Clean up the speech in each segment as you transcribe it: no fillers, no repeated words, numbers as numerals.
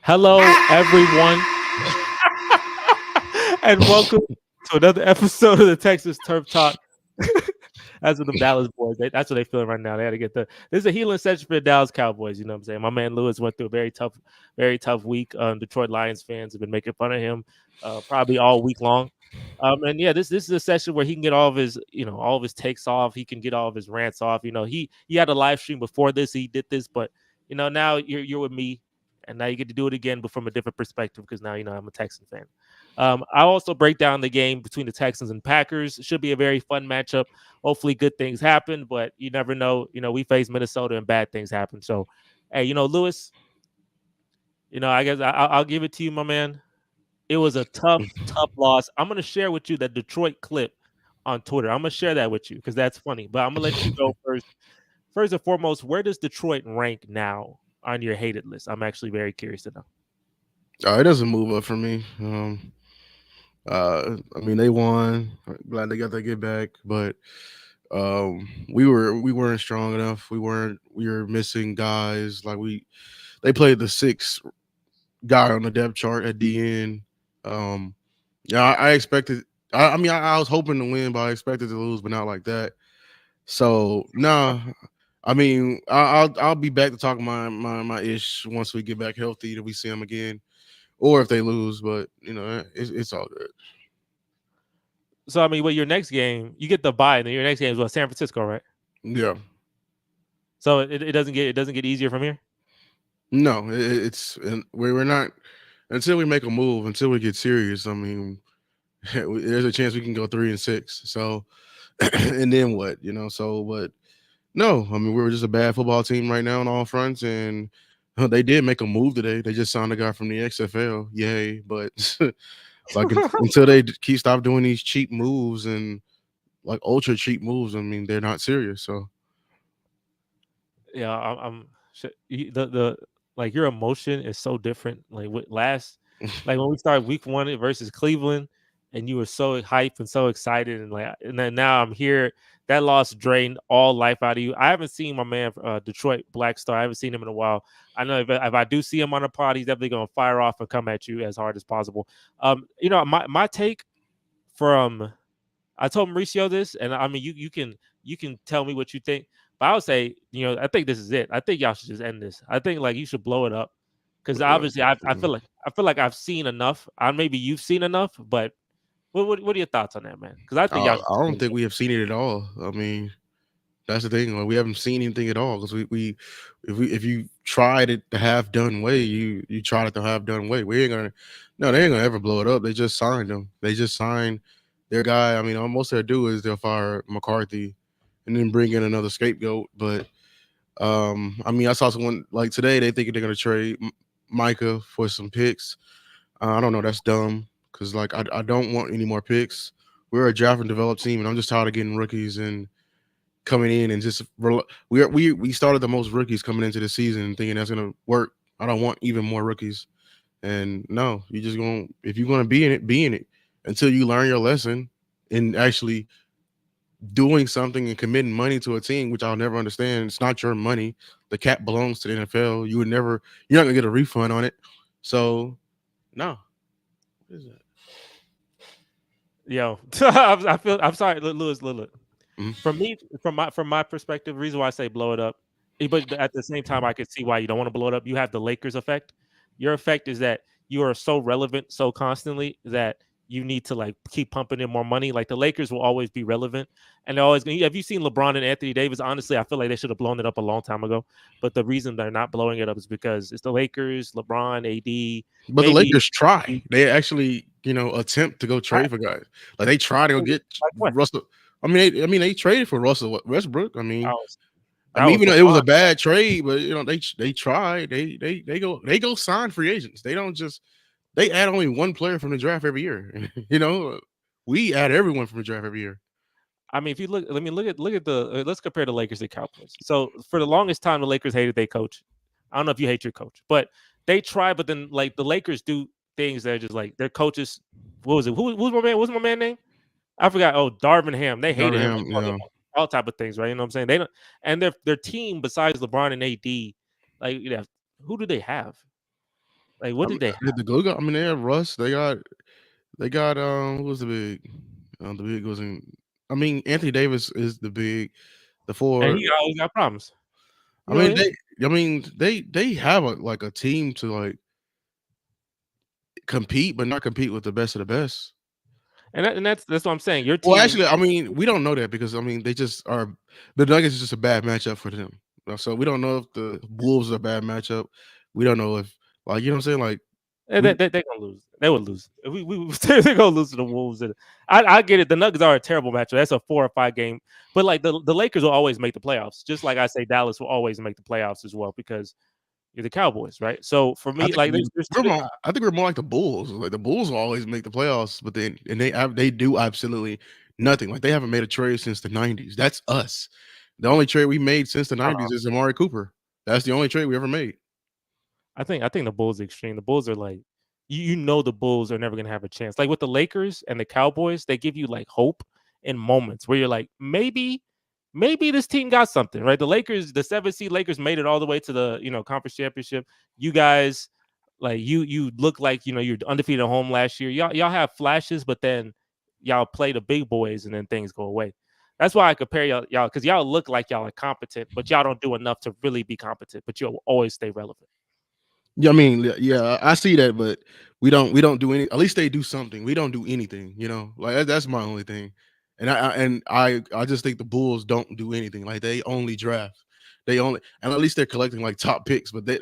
Hello, everyone, and welcome to another episode of the Texas Turf Talk. That's what the Dallas boys. That's what they feeling right now. They had to get the. This is a healing session for the Dallas Cowboys. You know what I'm saying? My man Lewis went through a very tough week. Detroit Lions fans have been making fun of him probably all week long. And yeah, this is a session where he can get all of his, all of his takes off. He can get all of his rants off. He had a live stream before this. He did this, but now you're with me, and now you get to do it again, but from a different perspective because now I'm a Texan fan. I also break down the game between the Texans and Packers. It should be a very fun matchup. Hopefully, good things happen, but you never know. We face Minnesota and bad things happen. So, hey, Lewis, I guess I'll give it to you, my man. It was a tough loss. I'm gonna share with you that Detroit clip on Twitter. I'm gonna share that with you because that's funny. But I'm gonna let you go first. First and foremost, where does Detroit rank now on your hated list? I'm actually very curious to know. It doesn't move up for me. I mean, they won. Glad they got that get back, but we weren't strong enough. We were missing guys. They played the sixth guy on the depth chart at the end. Um, yeah, I expected. I was hoping to win, but I expected to lose, but not like that. So nah. I mean, I'll be back to talk my ish once we get back healthy. That we see them again, or if they lose. But it's all good. So I mean, your next game, you get the bye, and then your next game is San Francisco, right? Yeah. So it doesn't get easier from here. No, we're not until we make a move, until we get serious. I mean, there's a chance we can go 3-6. So, and then what? But no, I mean, we're just a bad football team right now on all fronts, and they did make a move today. They just signed a guy from the XFL, yay! But until they keep stop doing these cheap moves and like ultra cheap moves, I mean, they're not serious. So Yeah, the like your emotion is so different. Like like when we started week 1 versus Cleveland, and you were so hyped and so excited, and then now I'm here. That loss drained all life out of you. I haven't seen my man Detroit Black Star. I haven't seen him in a while. I know if I do see him on a pod, he's definitely gonna fire off and come at you as hard as possible. My take from I told Mauricio this, and I mean you can tell me what you think. But I would say, I think this is it. I think y'all should just end this. I think like you should blow it up because obviously I feel like I've seen enough. Maybe you've seen enough, but what are your thoughts on that, man? Because I think y'all should I just don't end think it. we have seen it at all. I mean, that's the thing. Like, we haven't seen anything at all because if you tried it the half done way, you tried it the half done way. We ain't gonna no, they ain't gonna ever blow it up. They just signed them. They just signed their guy. I mean, all most they'll do is they'll fire McCarthy and then bring in another scapegoat. But I mean, I saw someone like today. They think they're gonna trade Micah for some picks. I don't know. That's dumb because I don't want any more picks. We're a draft and develop team, and I'm just tired of getting rookies and coming in and we started the most rookies coming into the season and thinking that's gonna work. I don't want even more rookies. And no, you just going if you're gonna be in it until you learn your lesson and actually doing something and committing money to a team, which I'll never understand. It's not your money. The cap belongs to the NFL. You're not gonna get a refund on it. So no. What is that? Yo, I'm sorry, Lewis. Look. Mhm. From me, from my perspective, the reason why I say blow it up, but at the same time, I could see why you don't want to blow it up. You have the Lakers effect. Your effect is that you are so relevant so constantly that you need to like keep pumping in more money. Like the Lakers will always be relevant, and they're always. Have you seen LeBron and Anthony Davis? Honestly, I feel like they should have blown it up a long time ago. But the reason they're not blowing it up is because it's the Lakers, LeBron, AD, But the maybe. Lakers try. They actually, attempt to go trade for guys. Like they try to go get Like what? Russell. They traded for Russell Westbrook. That was I that mean, was even though it was LeBron. a bad trade, but they try. They go sign free agents. They don't just they add only one player from the draft every year. We add everyone from the draft every year. I mean, if you look, look at the. Let's compare the Lakers to Cowboys. So for the longest time, the Lakers hated their coach. I don't know if you hate your coach, but they try. But then, like the Lakers do things that are just like their coaches. What was it? Who's my man? What's my man name? I forgot. Oh, Darvin Ham. They hated Darvin him. They Ham, called him all type of things, right? You know what I'm saying? They don't. And their team besides LeBron and AD, like who do they have? Like, what I did mean, they have? the glue guy. I mean, they have Russ. They got who was the big? The big wasn't. I mean, Anthony Davis is the big. The And four. he got problems. I You know, mean, they have a team to like compete, but not compete with the best of the best. and that's what I'm saying. Your Well, team, actually, I mean, we don't know that because I mean, they just are. The Nuggets is just a bad matchup for them. So we don't know if the Wolves are a bad matchup. We don't know if like you know what I'm saying. Like we, they gonna lose. They would lose. They're gonna lose to the Wolves. And I get it. The Nuggets are a terrible matchup. That's a 4 or 5 game. But like the Lakers will always make the playoffs. Just like I say, Dallas will always make the playoffs as well because you're the Cowboys, right? So for I me, think like there's we're two. more. I think we're more like the Bulls. Like the Bulls will always make the playoffs, but they do absolutely nothing. Like they haven't made a trade since the '90s. That's us. The only trade we made since the '90s is Amari Cooper. That's the only trade we ever made. I think the Bulls are extreme. The Bulls are like you know the Bulls are never gonna have a chance. Like with the Lakers and the Cowboys, they give you like hope in moments where you're like, maybe this team got something, right? The Lakers, the 7 seed Lakers made it all the way to the conference championship. You guys like you look like you're undefeated at home last year. Y'all have flashes, but then y'all play the big boys and then things go away. That's why I compare y'all because y'all look like y'all are competent, but y'all don't do enough to really be competent, but you'll always stay relevant. Yeah, I mean, yeah, I see that, but we don't do any. At least they do something. We don't do anything. Like that's my only thing. And I just think the Bulls don't do anything. Like they only draft. And at least they're collecting like top picks, but they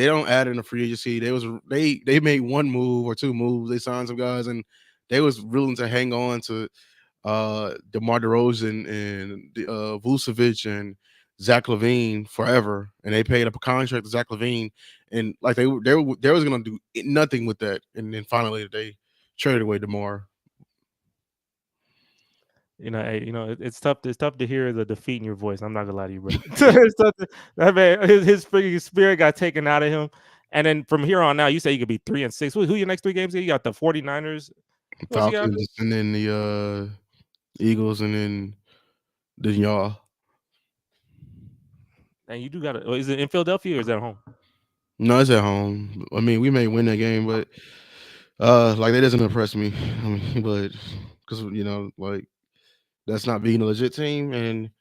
don't add in a free agency. They made one move or two moves. They signed some guys, and they was willing to hang on to DeMar DeRozan and Vucevic and Zach Levine forever, and they paid up a contract to Zach Levine, and like they was gonna do nothing with that, and then finally they traded away DeMar. It's tough. It's tough to hear the defeat in your voice. I'm not gonna lie to you, bro. It's tough that man, his freaking spirit got taken out of him. And then from here on out, you say you could be 3-6. Who your next 3 games? You got the 49ers. Who else you got? Falcons, and then the Eagles, and then y'all. And you do got it. Is it in Philadelphia or is that at home? No, it's at home. I mean, we may win that game, but like that doesn't impress me. I mean, but because like that's not being a legit team, and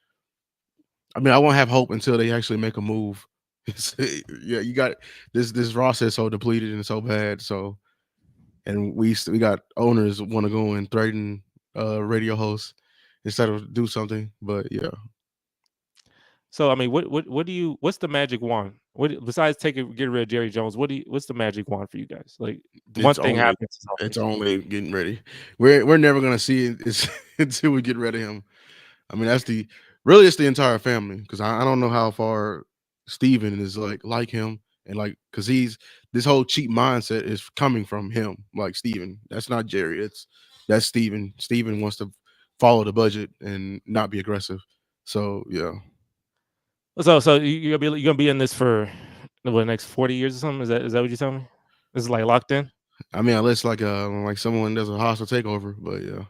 I mean, I won't have hope until they actually make a move. Yeah, you got this roster is so depleted and so bad. So, and we got owners want to go and threaten radio hosts instead of do something. But yeah, So I mean, what's the magic wand? What besides get rid of Jerry Jones? What's the magic wand for you guys? Like one it's thing only happens. it's only getting ready. We're never gonna see it until we get rid of him. I mean, it's the entire family because I don't know how far Steven is like him and like because he's this whole cheap mindset is coming from him, like Steven. That's not Jerry. That's Steven. Steven wants to follow the budget and not be aggressive. So yeah. So you're gonna be in this for the next 40 years or something? Is that what you're telling me? This is like locked in. I mean, unless like someone does a hostile takeover, but yeah.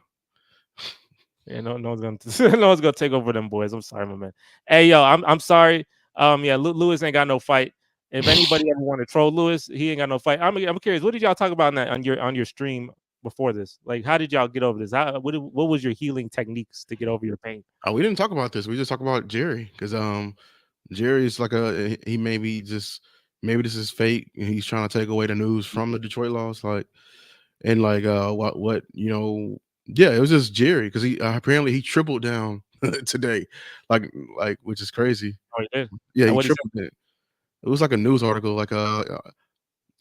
Yeah, no one's gonna no one's gonna take over them boys. I'm sorry, my man. Hey, yo, I'm sorry. Yeah, Lewis ain't got no fight. If anybody ever want to troll Lewis, he ain't got no fight. I'm curious. What did y'all talk about on your stream before this? Like, how did y'all get over this? What was your healing techniques to get over your pain? We didn't talk about this. We just talked about Jerry because Jerry's like he maybe this is fake and he's trying to take away the news from the Detroit loss, like and like what yeah, it was just Jerry because he apparently he tripled down today, like which is crazy. Oh, you did. Yeah, And he what is it? tripled it. It was like a news article, like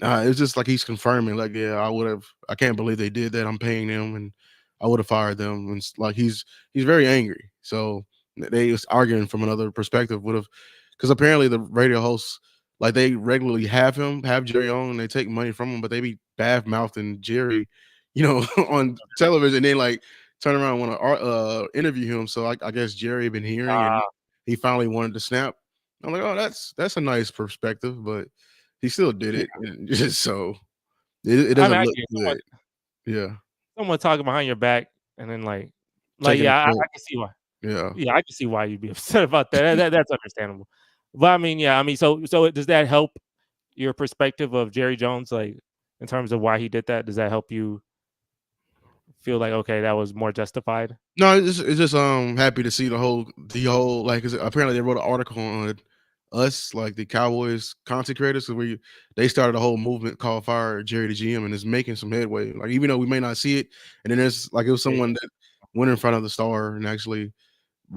it's just like he's confirming, like, yeah, I can't believe they did that. I'm paying them, and I would have fired them. And like he's very angry. So they was arguing from another perspective. Would have because apparently the radio hosts like they regularly have Jerry on, and they take money from him, but they be bad mouthing Jerry, on television. And they like turn around and want to interview him. So I guess Jerry been hearing, and he finally wanted to snap. I'm like, oh, that's a nice perspective, but he still did it, and just so it I mean, doesn't I look get good. Yeah, someone talking behind your back, and then like taking a yeah, I clip. can see why. Yeah, Yeah, I can see why you'd be upset about that. That's understandable. But I mean, yeah, I mean, so does that help your perspective of Jerry Jones, like in terms of why he did that? Does that help you feel like okay, that was more justified? No, it's just happy to see the whole like 'cause apparently they wrote an article on us like the Cowboys content creators so they started a whole movement called Fire Jerry the GM and it's making some headway. Like even though we may not see it, and then there's like it was Yeah, someone that went in front of the star and actually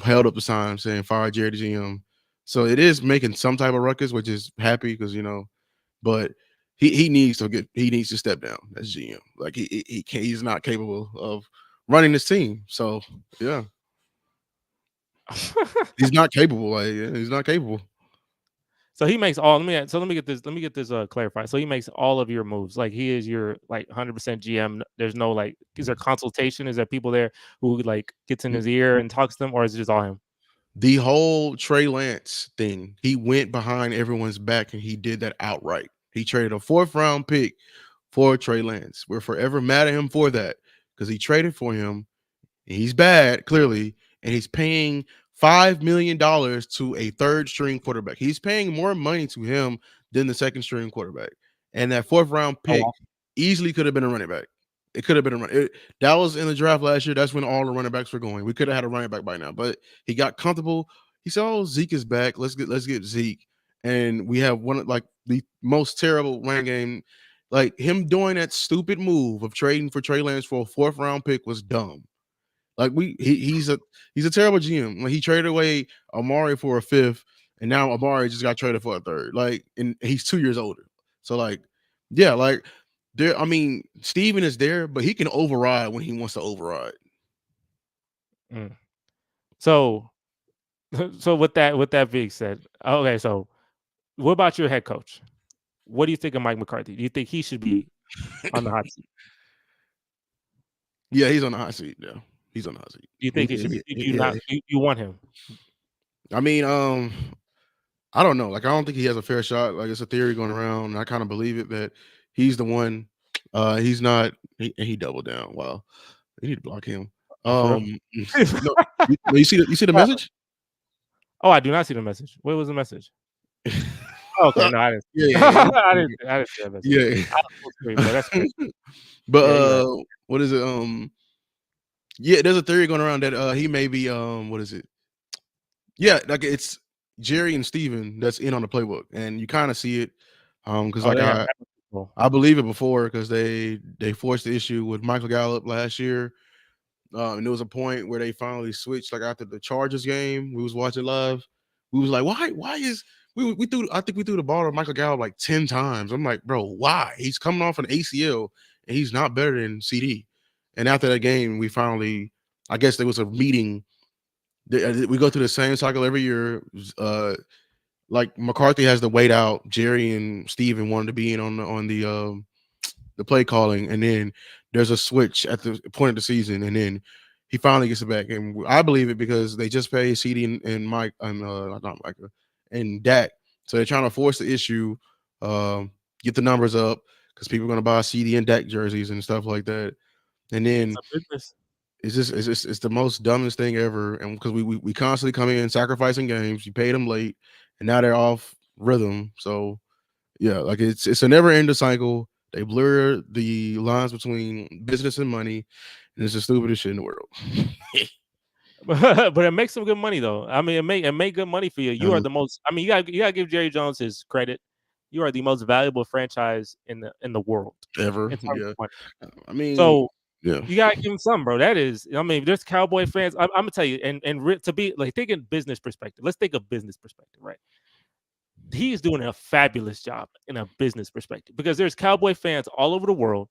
held up the sign saying Fire Jerry the GM. So it is making some type of ruckus, which is happy because but he needs to step down as GM. Like he can't, he's not capable of running this team. So yeah, yeah. he's not capable. Like yeah, he's not capable. So he makes all. Let me get this. Let me get this clarified. So he makes all of your moves. Like he is your like 100% GM. There's no like. Is there consultation? Is there people there who like gets in his ear and talks to them, or is it just all him? The whole Trey Lance thing, he went behind everyone's back and he did that outright. He traded a 4th-round pick for Trey Lance. We're forever mad at him for that because he traded for him. He's bad, clearly, and he's paying $5 million to a 3rd-string quarterback. He's paying more money to him than the 2nd-string quarterback. And that 4th-round Oh pick wow. easily could have been a running back. It could have been a run. That was in the draft last year. That's when all the running backs were going. We could have had a running back by now, but he got comfortable. He said, "Oh, Zeke is back. Let's get Zeke." And we have one of like the most terrible running game. Like him doing that stupid move of trading for Trey Lance for a 4th-round pick was dumb. Like he's a terrible GM. Like he traded away Amari for a 5th, and now Amari just got traded for a 3rd. Like, and he's 2 years older. So like, yeah, like there. I mean, Steven is there, but he can override when he wants to override. Mm. So so with that being said, okay. So what about your head coach? What do you think of Mike McCarthy? Do you think he should be on the hot seat? Yeah, he's on the hot seat. Yeah, he's on the hot seat. Do you think he should be? Do you Yeah. not? You want him? I mean, I don't know. Like, I don't think he has a fair shot. Like, it's a theory going around, and I kind of believe it that he's the one. He's not. He doubled down. Wow, you need to block him. Oh, for real? No, you see the message? Oh, I do not see the message. What was the message? Okay, no, I didn't. Yeah, I didn't see that message. yeah. I don't full screen, bro. That's crazy. But Yeah, you're right. what is it? Yeah, there's a theory going around that he may be what is it? Yeah, like it's Jerry and Steven that's in on the playbook, and you kind of see it. Because Oh, like they have I that much control. I believe it before because they forced the issue with Michael Gallup last year. And there was a point where they finally switched, like after the Chargers game, we was watching live. We was like, why is we threw I think we threw the ball to Michael Gallup like 10 times. I'm like, bro, why? He's coming off an ACL and he's not better than CD. And after that game, we finally, I guess there was a meeting. We go through the same cycle every year. Like McCarthy has to wait out. Jerry and Steven wanted to be in the play calling, and then there's a switch at the point of the season, and then he finally gets it back. And I believe it because they just paid CD and Mike and not Micah and Dak, so they're trying to force the issue, get the numbers up because people are going to buy CD and Dak jerseys and stuff like that. And It's then a business. it's the most dumbest thing ever. And because we constantly come in sacrificing games, you paid them late, and now they're off rhythm. So yeah, like it's a never ending cycle. They blur the lines between business and money, and it's the stupidest shit in the world. But it makes some good money though. I mean, it make good money for you. You are the most. I mean, you gotta give Jerry Jones his credit. You are the most valuable franchise in the world Ever, in terms yeah. of money. I mean, So yeah, you gotta give him some, bro. That is, I mean, there's Cowboy fans. I'm gonna tell you, to be like thinking business perspective. Let's think of business perspective, right? He's doing a fabulous job in a business perspective because there's Cowboy fans all over the world.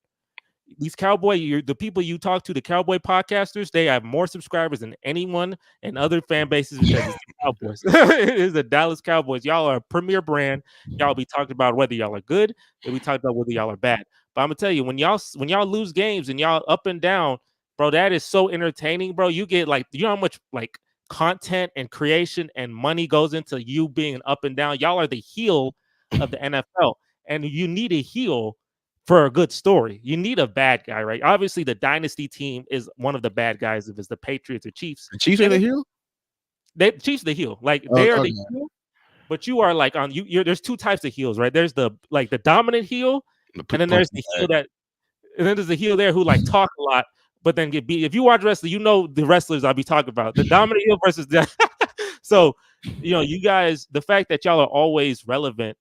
These the people you talk to, the Cowboy podcasters, they have more subscribers than anyone and other fan bases because it's the Cowboys. It is the Dallas Cowboys. Y'all are a premier brand. Y'all be talking about whether y'all are good, and we talk about whether y'all are bad. But I'm gonna tell you, when y'all lose games and y'all up and down, bro, that is so entertaining, bro. You get like, you know how much like content and creation and money goes into you being up and down. Y'all are the heel of the NFL, and you need a heel for a good story. You need a bad guy, right? Obviously, the dynasty team is one of the bad guys if it's the Patriots or Chiefs. the Chiefs ain't And the heel. they Chiefs the heel. Like Oh, they are okay. the heel. but you are like on you. There's two types of heels, right? There's the dominant heel, and then there's the heel that, and then there's the heel there who like talk a lot, but then get beat. If you watch wrestling, you know the wrestlers I'll be talking about. The dominant heel versus the. So, you guys, the fact that y'all are always relevant,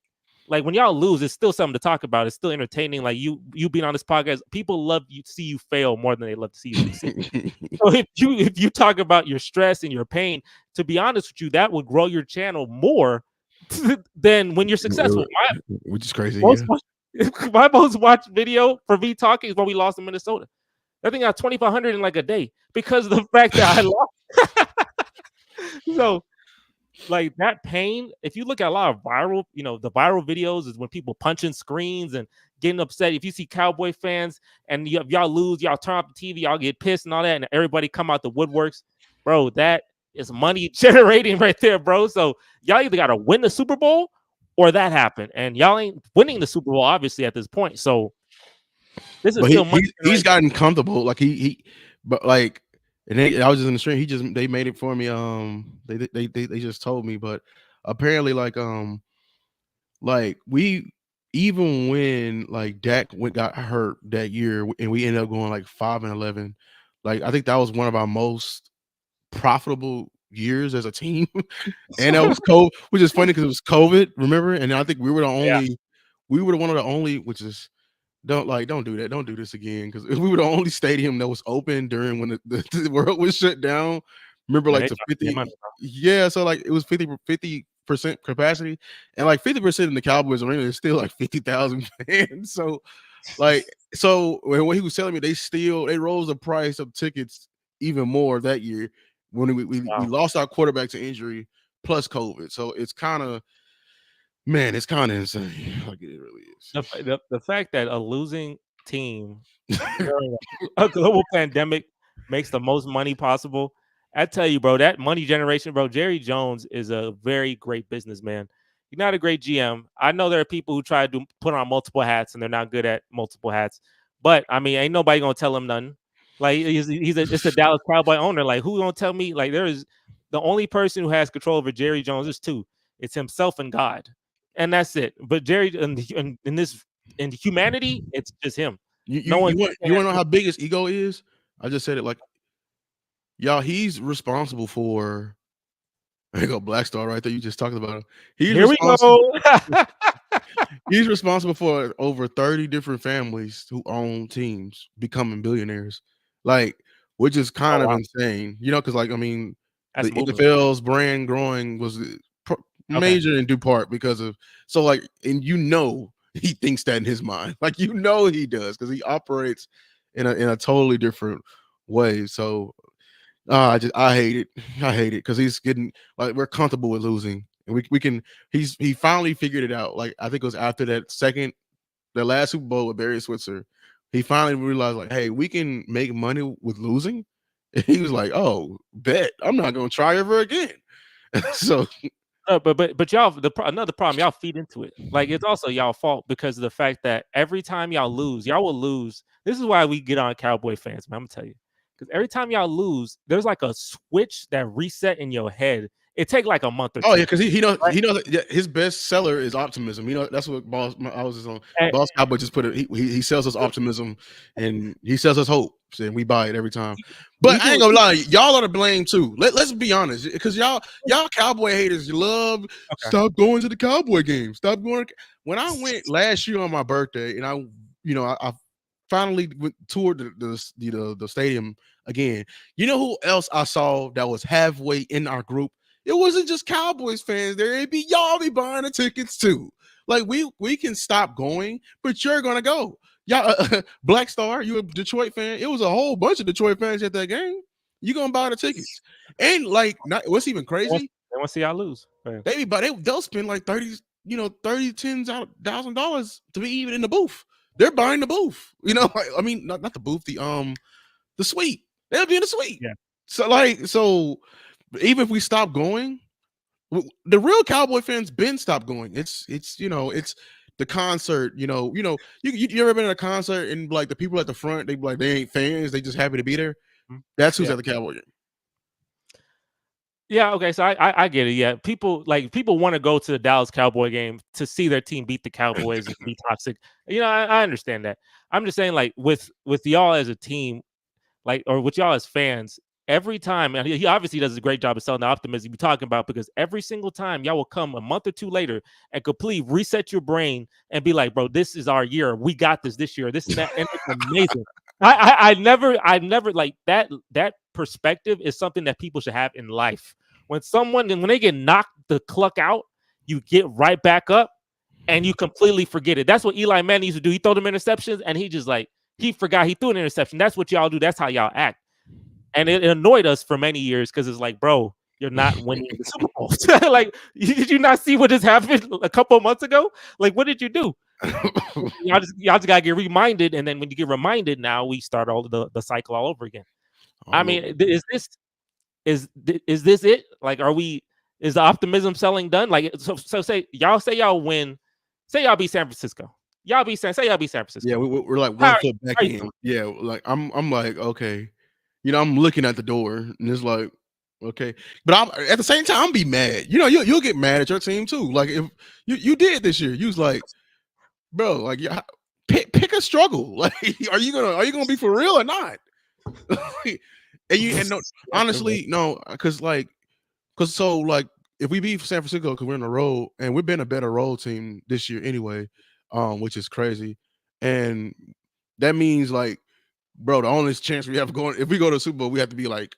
like when y'all lose, it's still something to talk about. It's still entertaining. Like you being on this podcast, people love you to see you fail more than they love to see you succeed. So if you talk about your stress and your pain, to be honest with you, that would grow your channel more than when you're successful. Which is crazy. My most watched video for me talking is when we lost in Minnesota. I think I got 2,500 in like a day because of the fact that I lost. So, like that pain, if you look at a lot of viral, the viral videos is when people punching screens and getting upset. If you see Cowboy fans and y'all lose, y'all turn off the TV, y'all get pissed and all that, and everybody come out the woodworks, bro, that is money generating right there, bro. So y'all either got to win the Super Bowl or that happened, and y'all ain't winning the Super Bowl obviously at this point. So this is still money. He's gotten comfortable, like but like, and I was just in the stream. They made it for me. They just told me, but apparently, like we, even when like Dak got hurt that year, and we ended up going like 5-11. Like I think that was one of our most profitable years as a team, and that was COVID, which is funny because it was COVID. Remember, and I think we were the only, we were one of the only, which is. Don't do that. Don't do this again, because we were the only stadium that was open during when the world was shut down. Remember, like to 50, yeah. So like it was 50% capacity, and like 50% in the Cowboys arena is still like 50,000 fans. So like, when he was telling me they rose the price of tickets even more that year when we lost our quarterback to injury plus COVID. So it's kind of. Man, it's kind of insane. Like it really is. The fact that a losing team during a global pandemic makes the most money possible. I tell you, bro, that money generation, bro. Jerry Jones is a very great businessman. He's not a great GM. I know there are people who try to put on multiple hats and they're not good at multiple hats. But I mean, ain't nobody gonna tell him nothing. Like it's a Dallas Cowboy owner. Like who gonna tell me? Like there is the only person who has control over Jerry Jones is two. It's himself and God. And that's it. But Jerry, in humanity, it's just him. You want to know how big his ego is? I just said it, like, y'all. He's responsible for. There you go, Black Star right there. You just talked about him. Here we go. He's responsible for over 30 different families who own teams becoming billionaires, like, which is kind of insane, because like I mean, the NFL's brand growing was major in due part because of and he thinks that in his mind, like he does, because he operates in a totally different way. So I hate it because he's getting, like, we're comfortable with losing, and we can he finally figured it out. Like I think it was after the last Super Bowl with Barry Switzer, he finally realized, like, hey, we can make money with losing. And he was like, oh, bet I'm not gonna try ever again. So but y'all, another problem, y'all feed into it. Like it's also y'all fault because of the fact that every time y'all lose, y'all will lose. This is why we get on Cowboy fans, man. I'm gonna tell you, because every time y'all lose, there's like a switch that reset in your head. It take like a month or two. Oh yeah, because he knows his best seller is optimism. That's what Boss Cowboy just put it. He sells us optimism and he sells us hope, and we buy it every time. But I ain't gonna lie, y'all are to blame too. Let's be honest, because y'all Cowboy haters, you love stop going to the Cowboy games. Stop going. When I went last year on my birthday, and I finally toured the stadium again. You know who else I saw that was halfway in our group? It wasn't just Cowboys fans. Y'all be buying the tickets too. Like we can stop going, but you're gonna go. Y'all, Black Star, you a Detroit fan? It was a whole bunch of Detroit fans at that game. You gonna buy the tickets? And like, what's even crazy? They want to see y'all lose. They'll spend like $30,000 to be even in the booth. They're buying the booth. I mean, not the booth, the suite. They'll be in the suite. Yeah. So even if we stop going, the real Cowboy fans been stopped going. It's the concert. You ever been at a concert and like the people at the front, they be like, they ain't fans, they just happy to be there. That's who's at the Cowboy game. Yeah, okay, so I get it. Yeah, people want to go to the Dallas Cowboy game to see their team beat the Cowboys and be toxic. I understand that. I'm just saying, like with y'all as a team, like or with y'all as fans, every time, and he obviously does a great job of selling the optimism you're talking about because every single time y'all will come a month or two later and completely reset your brain and be like, bro, this is our year. We got this year, this and that, and it's amazing. I never like that perspective is something that people should have in life. When they get knocked the cluck out, you get right back up and you completely forget it. That's what Eli Manning used to do. He throw them interceptions and he just like he forgot he threw an interception. That's what y'all do. That's how y'all act. And it annoyed us for many years because it's like, bro, you're not winning the Super Bowl. Like, did you not see what just happened a couple of months ago? Like, what did you do? Y'all just gotta get reminded, and then when you get reminded, now we start all the cycle all over again. Oh, I well, mean, is this it? Like, are we? Is the optimism selling done? Like, so say y'all win, say y'all beat San Francisco. Say y'all beat San yeah, Francisco. we're like How one foot back are you in. feeling? Yeah, like I'm like, okay, I'm looking at the door and it's like, okay, but I'm at the same time, I'm be mad. You'll get mad at your team too. Like if you did this year, you was like, bro, like yeah, pick a struggle. Like, are you gonna be for real or not? And no, Yeah, true, man. honestly, no, because so like if we beat San Francisco because we're in a road and we've been a better road team this year anyway, which is crazy, and that means like, bro, the only chance we have going if we go to the Super Bowl, we have to be like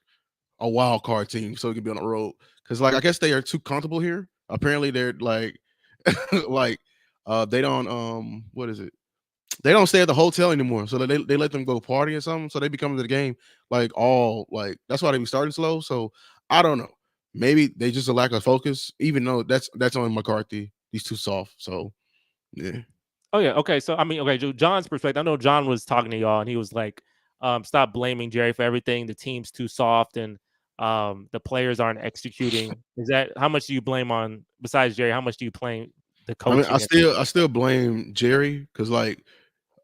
a wild card team so we can be on the road. Because like I guess they are too comfortable here. Apparently they're like like they don't what is it? They don't stay at the hotel anymore. So they let them go party or something. So they be coming to the game like all like that's why they be starting slow. So I don't know. Maybe they just a lack of focus, even though that's on McCarthy. He's too soft. So yeah. Oh yeah, okay. So I mean, okay, John's perspective. I know John was talking to y'all, and he was like, "Stop blaming Jerry for everything. The team's too soft, and the players aren't executing." Is that how much do you blame on besides Jerry? How much do you blame the I mean, I coaching? still I still blame Jerry because like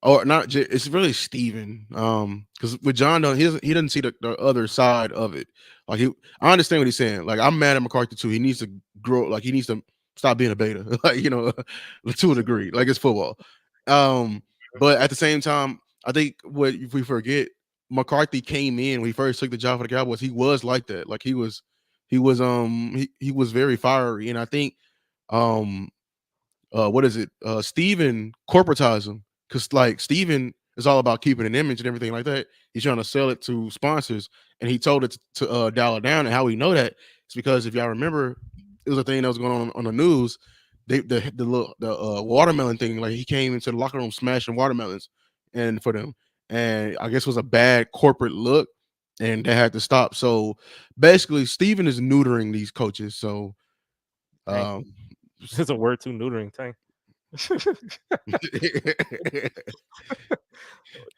or not. It's really Steven. Because with John, though, he doesn't see the other side of it. Like I understand what he's saying. Like I'm mad at McCarthy too. He needs to grow. Like he needs to stop being a beta. Like to a degree. Like it's football. Um, but at the same time, I think what if we forget McCarthy came in when he first took the job for the Cowboys. He was like that. Like he was very fiery, and I think um what is it? Steven corporatized him because like Steven is all about keeping an image and everything like that. He's trying to sell it to sponsors, and he told it to dial it down. And how we know that is because if y'all remember, it was a thing that was going on the news. The watermelon thing, like he came into the locker room smashing watermelons, and for them, and I guess it was a bad corporate look, and they had to stop. So basically, Steven is neutering these coaches. So Dang, um, it's a word too neutering. Dang.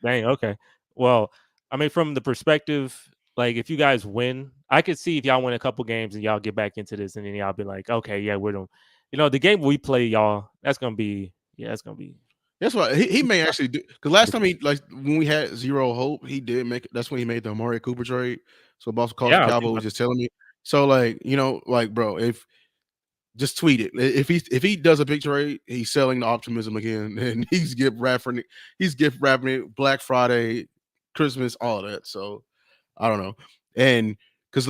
Dang. Okay. Well, I mean, from the perspective, like if you guys win, I could see if y'all win a couple games and y'all get back into this, and then y'all be like, okay, yeah, we're doing. The game we play, y'all, that's gonna be, yeah, that's gonna be. That's why he may actually do because last time he like when we had zero hope, he did make it. That's when he made the Amari Cooper trade. So boss calls the Yeah, Cowboys just telling me. So like like bro, if just tweet it. If he does a big trade, he's selling the optimism again, and he's gift wrapping it Black Friday, Christmas, all of that. So I don't know, and because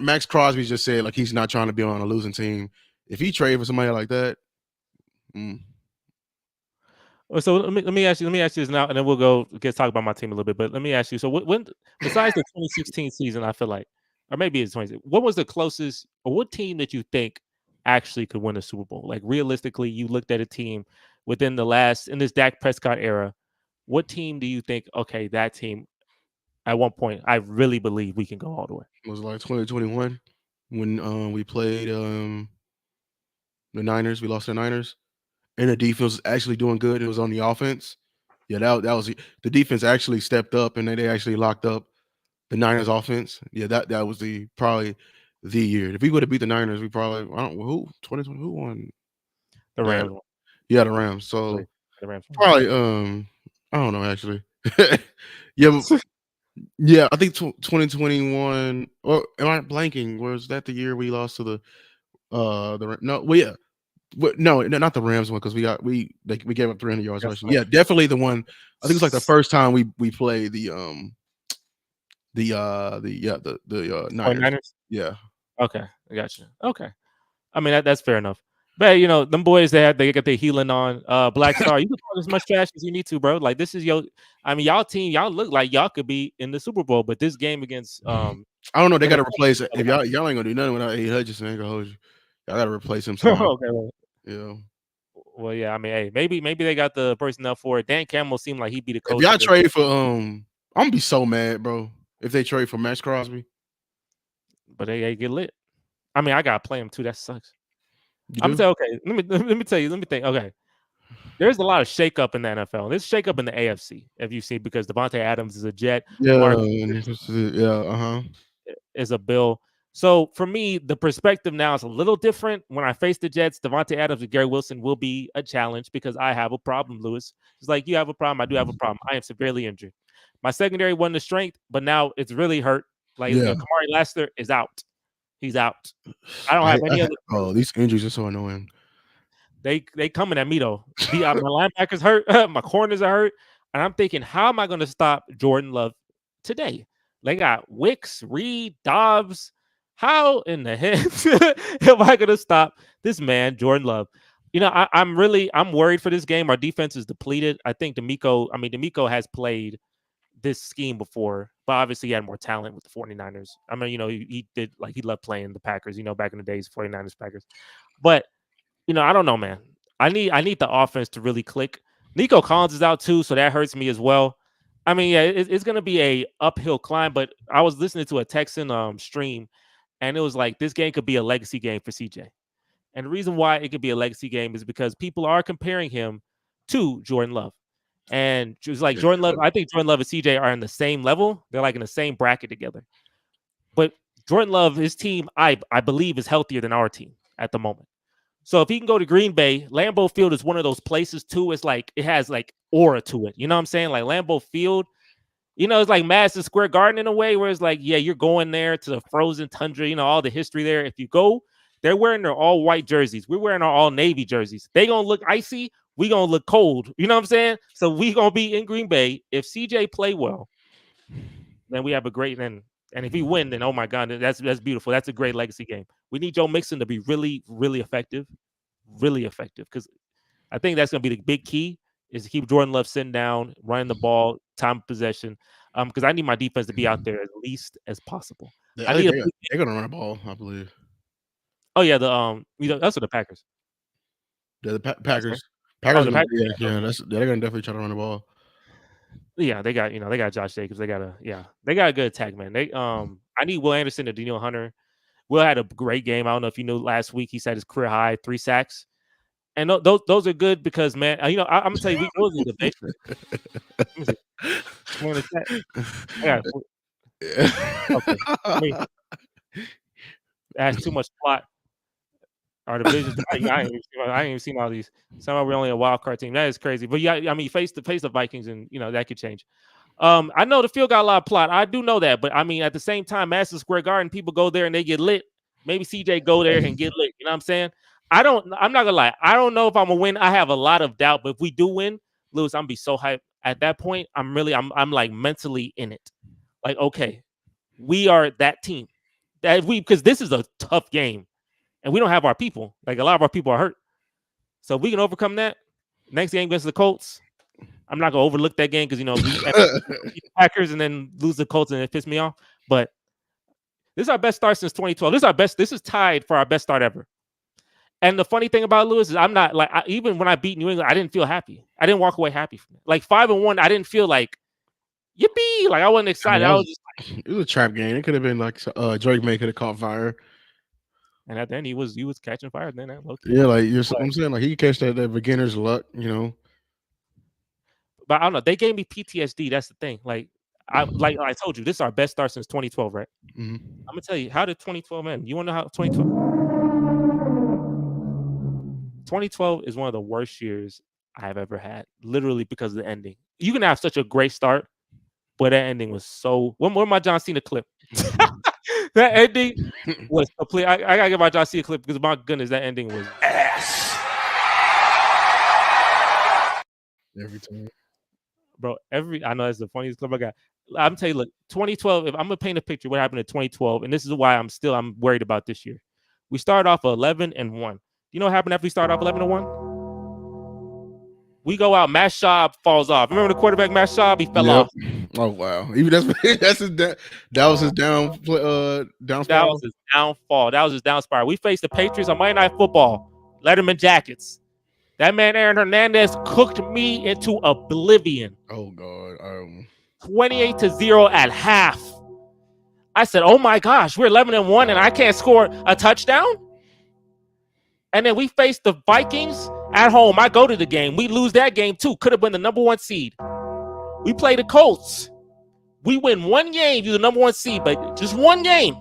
Max Crosby just said like he's not trying to be on a losing team. If he trade for somebody like that, mm, So let me ask you this now, and then we'll go get talk about my team a little bit. But let me ask you. So when besides the 2016 season, I feel like, or maybe it's 20. What was the closest, or what team that you think actually could win a Super Bowl? Like realistically, you looked at a team within the last in this Dak Prescott era. What team do you think? Okay, that team at one point, I really believe we can go all the way. it was like 2021 when we played the Niners. We lost the Niners, and the defense was actually doing good. It was on the offense. Yeah, that was the defense actually stepped up, and they actually locked up the Niners offense. Yeah, that was probably the year. If we would have beat the Niners, we probably I don't who 2020 who won The that. Rams won. Yeah, the Rams. I believe. So The Rams won. probably I don't know actually. Yeah, Yeah, I think 2021. Or am I blanking? Was that the year we lost to the no? Well, yeah, no, not the Rams one because we gave up 300 yards That's rushing. Yeah, definitely the one. I think it's like the first time we played the Niners. 49ers. Yeah, Okay, I got you. Okay, I mean that's fair enough. But you know, them boys they got their healing on. Black Star, you can talk as much trash as you need to, bro. Like this is your, I mean, y'all team, y'all look like y'all could be in the Super Bowl, but this game against I don't know. They got to Minnesota, replace it. If y'all ain't gonna do nothing without A. Hutchinson, I ain't gonna hold you. Y'all got to replace him somehow. okay, Yeah. well, yeah, I mean, hey, maybe they got the personnel for it. Dan Campbell seemed like he'd be the If coach y'all for this, trade for I'm gonna be so mad, bro. If they trade for Max Crosby, but they get lit. I mean, I gotta play him too. That sucks. you I'm gonna do. say, okay, let me tell you, let me think. Okay, there's a lot of shakeup in the NFL. There's shakeup in the AFC, if you see, because Devontae Adams is a Jet, Yeah, Mark yeah, uh-huh. is a Bill. So for me, the perspective now is a little different. When I face the Jets, Devontae Adams and Gary Wilson will be a challenge because I have a problem, Lewis. It's like you have a problem, I do have a problem. I am severely injured. My secondary wasn't the strength, but now it's really hurt. Like Yeah. Kamari Lassiter is out. He's out. I don't I, have any other. oh, these injuries are so annoying. They coming at me though. My linebackers hurt, my corners are hurt, and I'm thinking, how am I going to stop Jordan Love today? They got Wicks, Reed, Dobbs. How in the heck am I going to stop this man, Jordan Love? You know, I'm worried for this game. Our defense is depleted. I think D'Amico has played this scheme before, but obviously he had more talent with the 49ers. I mean, you know, he did like he loved playing the Packers, you know, back in the days, 49ers Packers. But you know, I don't know, man. I need the offense to really click. Nico Collins is out too, so that hurts me as well. I mean, yeah, it's going to be a uphill climb, but I was listening to a Texan stream, and it was like this game could be a legacy game for CJ. And the reason why it could be a legacy game is because people are comparing him to Jordan Love, and just like Yeah. Jordan Love, I think Jordan Love and CJ are in the same level. They're like in the same bracket together. But Jordan Love, his team, I believe, is healthier than our team at the moment. So if he can go to Green Bay, Lambeau Field is one of those places too. It's like it has like aura to it. You know what I'm saying? Like Lambeau Field, you know, it's like Madison Square Garden in a way where it's like, yeah, you're going there to the frozen tundra, you know, all the history there. If you go, they're wearing their all white jerseys. We're wearing our all navy jerseys. They gonna look icy. We gonna look cold. You know what I'm saying? So we gonna be in Green Bay. If CJ play well, then we have a great and if he win, then oh my god, that's beautiful. That's a great legacy game. We need Joe Mixon to be really, really effective because I think that's going to be the big key is to keep Jordan Love sitting down, running the ball, time of possession. Because I need my defense to be out there as least as possible. I I think need a they're big, gonna run the ball, I believe. oh yeah, you know, that's what the Packers. Yeah, the I'm sorry. Packers. Oh, Packers the gonna Packers. yeah, they're gonna definitely try to run the ball. Yeah, they got Josh Jacobs. They got a good attack, man. I need Will Anderson and Daniel Hunter. Will had a great game. I don't know if you knew last week he set his career high 3 sacks. And those are good because man, you know, I'm gonna tell you, we was in debate. Let me see. I'm gonna chat. I got okay. I mean, that's too much plot. Our divisions. I ain't even seen all these. Somehow we're only a wild card team. That is crazy. But yeah, I mean, face the Vikings, and you know that could change. I know the field got a lot of plot. I do know that, but I mean, at the same time, Madison Square Garden, people go there and they get lit. Maybe CJ go there and get lit. You know what I'm saying? I'm not gonna lie. I don't know if I'm gonna win. I have a lot of doubt, but if we do win, Lewis, I'm gonna be so hyped. At that point, I'm like mentally in it. Like, okay, we are that team because this is a tough game, and we don't have our people. Like a lot of our people are hurt, so if we can overcome that. Next game against the Colts, I'm not gonna overlook that game because you know we beat the Packers and then lose the Colts and it pissed me off. But this is our best start since 2012. This is our best. This is tied for our best start ever. And the funny thing about Lewis is I'm not like even when I beat New England, I didn't feel happy. I didn't walk away happy from it. Like 5-1, I didn't feel like yippee. Like I wasn't I mean, excited. I was just like, it was a trap game. It could have been like Drake May could have caught fire. and at the end he was catching fire. Then that low key. Yeah, like I'm saying, like he could catch that beginner's luck, you know. But I don't know. They gave me PTSD. That's the thing. Like I told you, this is our best start since 2012, right? Mm-hmm. I'm gonna tell you how did 2012 end. You want to know how 2012? 2012 is one of the worst years I have ever had, literally because of the ending. You can have such a great start, Boy, that ending was so. Where my John Cena clip? That ending was complete. I gotta give my John Cena clip because my goodness, that ending was Ass. Every time. bro. I know that's the funniest clip I got. I'm telling you, look, 2012. If I'm gonna paint a picture, what happened in 2012, and this is why I'm worried about this year. We started off 11-1. You know what happened after we started off 11-1? We go out. Matt Schaub falls off. Remember the quarterback, Matt Schaub? He fell off. Oh wow! Even that's his that was his That downfall. was his downfall. That was his downfall. We faced the Patriots on Monday Night Football. Letterman jackets. That man Aaron Hernandez cooked me into oblivion. Oh god! 28-0 at half. I said, "Oh my gosh, we're 11-1 and I can't score a touchdown." And then we faced the Vikings at home. I go to the game. We lose that game too. Could have been the number 1 seed. We play the Colts. We win one game, you're the number 1 seed, but just one game.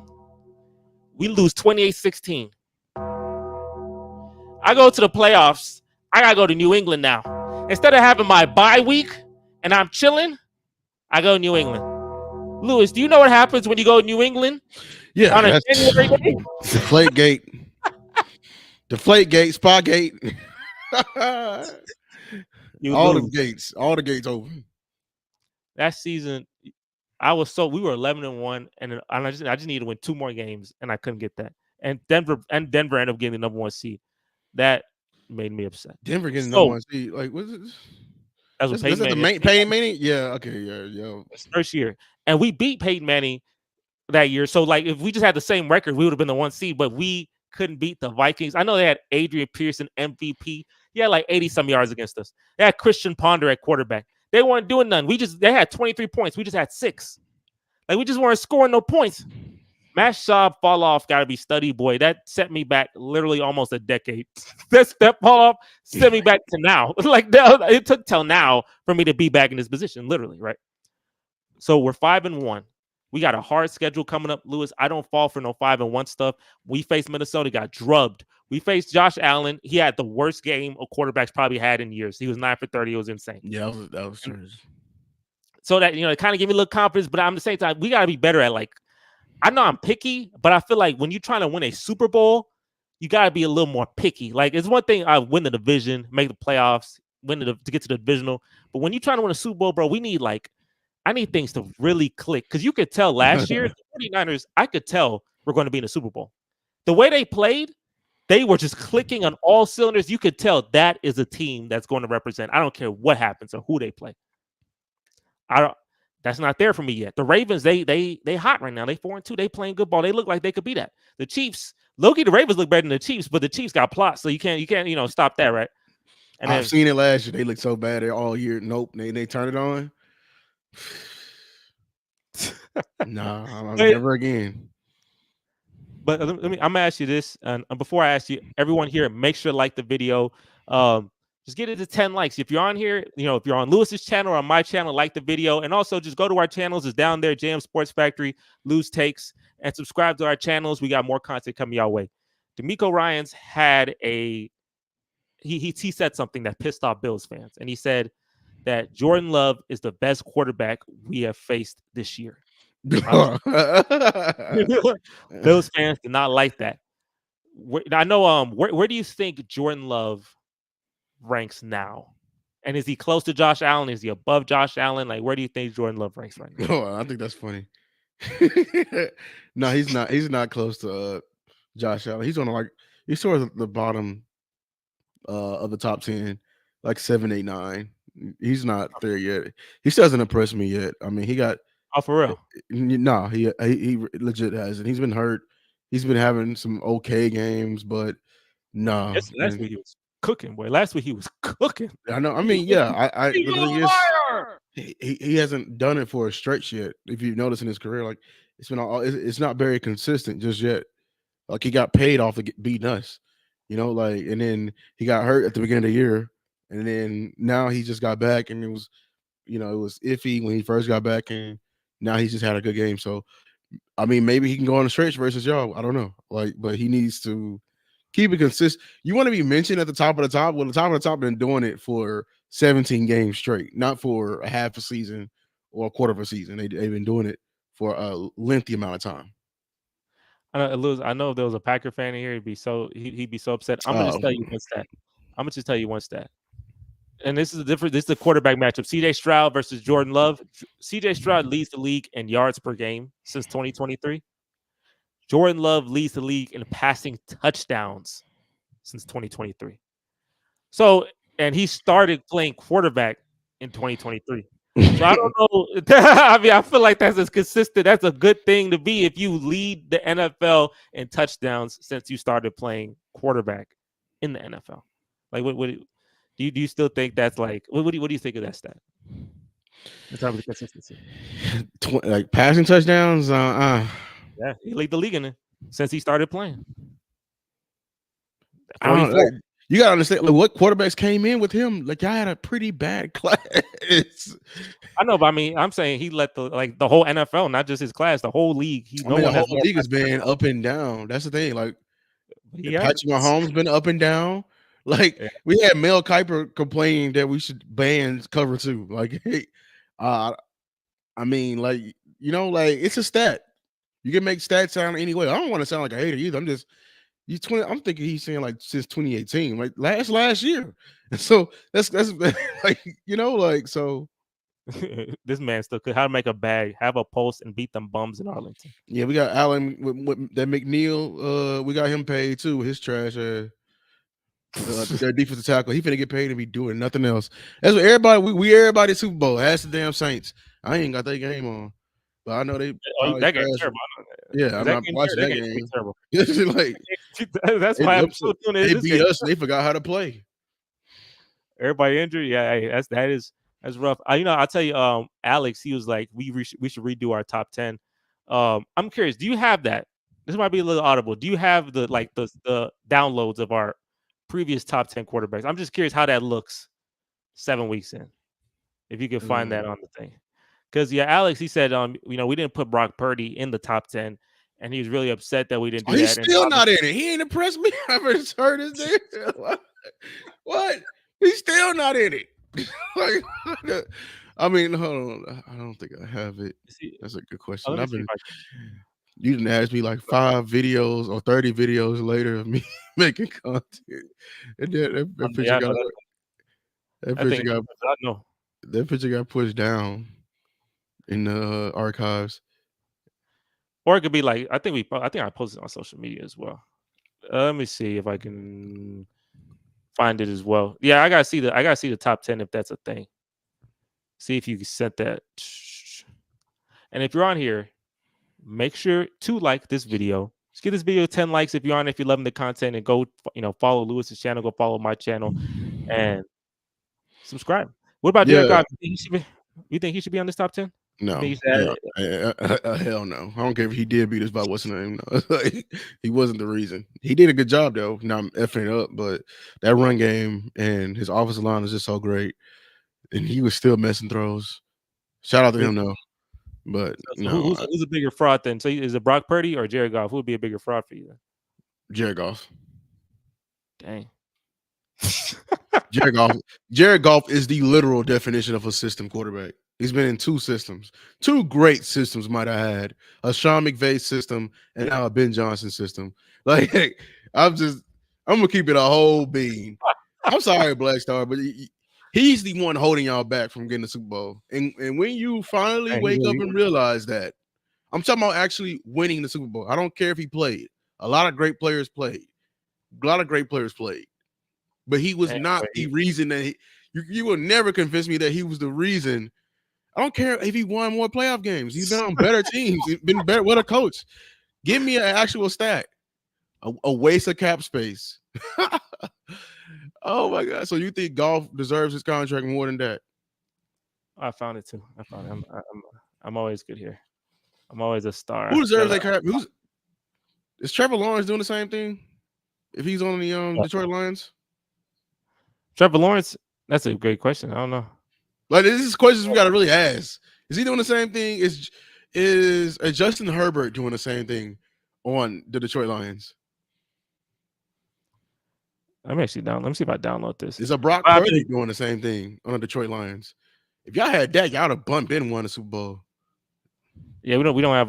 We lose 28-16. I go to the playoffs. I got to go to New England now. Instead of having my bye week and I'm chilling, I go to New England. Lewis, do you know what happens when you go to New England? Yeah, On a January day? Deflate gate. Deflate gate, spa gate. All the gates open. That season, we were 11-1, and I just needed to win 2 more games, and I couldn't get that. And Denver ended up getting the number 1 seed. That made me upset. Denver getting number 1 seed. Like, what's it? That's what Peyton Manning. Peyton Manning? Yeah, okay, yeah. It's first year. And we beat Peyton Manning that year. So, like, if we just had the same record, we would have been the 1 seed, but we couldn't beat the Vikings. I know they had Adrian Pearson, MVP. He had like 80-some yards against us. They had Christian Ponder at quarterback. They weren't doing none. They had 23 points. We just had 6. Like, we just weren't scoring no points. Matt Schaub fall off got to be studied, boy. That set me back literally almost a decade. That fall off sent me back to now. Like, it took till now for me to be back in this position, literally, right? So we're 5-1. We got a hard schedule coming up, Lewis. I don't fall for no 5-1 stuff. We faced Minnesota, got drubbed. We faced Josh Allen. He had the worst game a quarterback's probably had in years. He was 9 for 30. It was insane. Yeah, that was true. So that, it kind of gave me a little confidence, but at the same time, we got to be better at, like, I know I'm picky, but I feel like when you're trying to win a Super Bowl, you got to be a little more picky. Like, it's one thing I win the division, make the playoffs, to get to the divisional. But when you're trying to win a Super Bowl, bro, I need things to really click. Because you could tell last year, the 49ers, I could tell we're going to be in the Super Bowl. The way they played, they were just clicking on all cylinders. You could tell that is a team that's going to represent. I don't care what happens or who they play. That's not there for me yet. The Ravens, they hot right now. They 4-2. They playing good ball. They look like they could be that. The Chiefs, Loki, the Ravens look better than the Chiefs, but the Chiefs got plots, so you can't stop that, right? And I've seen it last year. They look so bad all year. Nope. They turn it on. Nah, never again. But I'm gonna ask you this, and before I ask you, everyone here, make sure to like the video. Just get it to 10 likes. If you're on here, if you're on Lewis's channel or on my channel, like the video. And also just go to our channels. It's down there, JM Sports Factory, Lewis Takes, and subscribe to our channels. We got more content coming your way. DeMeco Ryans had he said something that pissed off Bills fans. And he said that Jordan Love is the best quarterback we have faced this year. Bills fans did not like that. I know. Where do you think Jordan Love ranks now? And is he close to Josh Allen? Is he above Josh Allen? Like, where do you think Jordan Love ranks right now? Oh, I think that's funny. No, he's not. He's not close to Josh Allen. He's on he's sort of the bottom of the top 10, like 7, 8, 9. He's not there yet. He still hasn't impressed me yet. I mean, he got. Oh, for real? No, he legit hasn't. He's been hurt. He's been having some okay games, but no. Last week he was cooking, boy. Last week he was cooking. I know. I mean, yeah. He hasn't done it for a stretch yet. If you notice in his career, like it's not very consistent just yet. Like he got paid off of beating us, and then he got hurt at the beginning of the year, and then now he just got back, and it was iffy when he first got back, and now he's just had a good game. So, I mean, maybe he can go on a stretch versus y'all. I don't know. But he needs to keep it consistent. You want to be mentioned at the top of the top. Well, the top of the top been doing it for 17 games straight, not for a half a season or a quarter of a season. They've been doing it for a lengthy amount of time. I know if there was a Packer fan in here, he'd be so upset. I'm gonna just tell you one stat. I'm gonna just tell you one stat. And this is the quarterback matchup. CJ Stroud versus Jordan Love. CJ Stroud leads the league in yards per game since 2023. Jordan Love leads the league in passing touchdowns since 2023. So, and he started playing quarterback in 2023. So I don't know. I mean, I feel like that's as consistent. That's a good thing to be if you lead the NFL in touchdowns since you started playing quarterback in the NFL. Like, what do you still think that's like? What do you think of that stat in terms of consistency? Like passing touchdowns. Yeah, he lead the league in it since he started playing. I don't know. You gotta understand, like, what quarterbacks came in with him. Like, y'all had a pretty bad class. I know, but I mean, I'm saying he let the whole NFL, not just his class, the whole league. The whole league has been up and down. That's the thing. Like, Patrick Mahomes been up and down. Like, we had Mel Kiper complaining that we should ban cover 2. Like, hey, I mean, like, you know, like, it's a stat. You can make stats sound any way. I don't want to sound like a hater either. I'm just I'm thinking he's saying like since 2018, like last year. And so that's like, you know, like, so this man still could how to make a bag, have a post, and beat them bums in Arlington. Yeah, we got Allen with that McNeil. We got him paid too. His trash. Their defensive tackle. He finna get paid and be doing nothing else. That's what everybody. We everybody Super Bowl. Ask the damn Saints. I ain't got that game on, but I know they. That game's terrible. Yeah, I'm not watching that game. Terrible. Like, that's why I'm so tuned in. They beat us. They forgot how to play. Everybody injured. Yeah, that's rough. I'll tell you. Alex, he was like, we should redo our top 10. I'm curious. Do you have that? This might be a little audible. Do you have the downloads of our previous top 10 quarterbacks? I'm just curious how that looks 7 weeks in. If you can find that on the thing. Because Alex, he said, we didn't put Brock Purdy in the top 10, and he was really upset that we didn't do that. He's still not in it. He ain't impressed me. I've heard his name. What? He's still not in it. Like, I mean, hold on. I don't think I have it. That's a good question. You didn't ask me like 5 videos or 30 videos later of me making content, and then that picture got pushed down in the archives. Or it could be like I think I posted on social media as well. Let me see if I can find it as well. Yeah, I gotta see the top 10 if that's a thing. See if you can set that. And if you're on here, make sure to like this video. Just give this video 10 likes if you're on. If you're loving the content, and go follow Lewis's channel, go follow my channel, and subscribe. What about Jared Goff? You think he should be on this top 10? No, hell no. I don't care if he did beat us by what's his name. No. He wasn't the reason. He did a good job though. Now I'm effing it up, but that run game and his offensive line is just so great, and he was still missing throws. Shout out to him though. But who's a bigger fraud then? So is it Brock Purdy or Jared Goff? Who would be a bigger fraud for you then? Jared Goff. Dang. Jared Goff is the literal definition of a system quarterback. He's been in 2 systems, 2 great systems. Might have had a Sean McVay system and now a Ben Johnson system. Like, I'm gonna keep it a whole bean. I'm sorry, Black Star, but he's the one holding y'all back from getting the Super Bowl. And when you finally wake up and realize that, I'm talking about actually winning the Super Bowl. I don't care if he played. A lot of great players played. But he was not the reason that you will never convince me that he was the reason. I don't care if he won more playoff games. He's been on better teams. He's been better with a coach. Give me an actual stat. A waste of cap space. Oh my God! So you think Goff deserves his contract more than that? I found it too. I'm always good here. I'm always a star. Who deserves that cap? Is Trevor Lawrence doing the same thing? If he's on the Detroit Lions? Trevor Lawrence? That's a great question. I don't know. Like, this is questions we got to really ask. Is he doing the same thing? Is Justin Herbert doing the same thing on the Detroit Lions? Let me see if I download this. Is a Brock Purdy doing the same thing on the Detroit Lions? If y'all had Dak, y'all would have been won the Super Bowl. Yeah, we don't have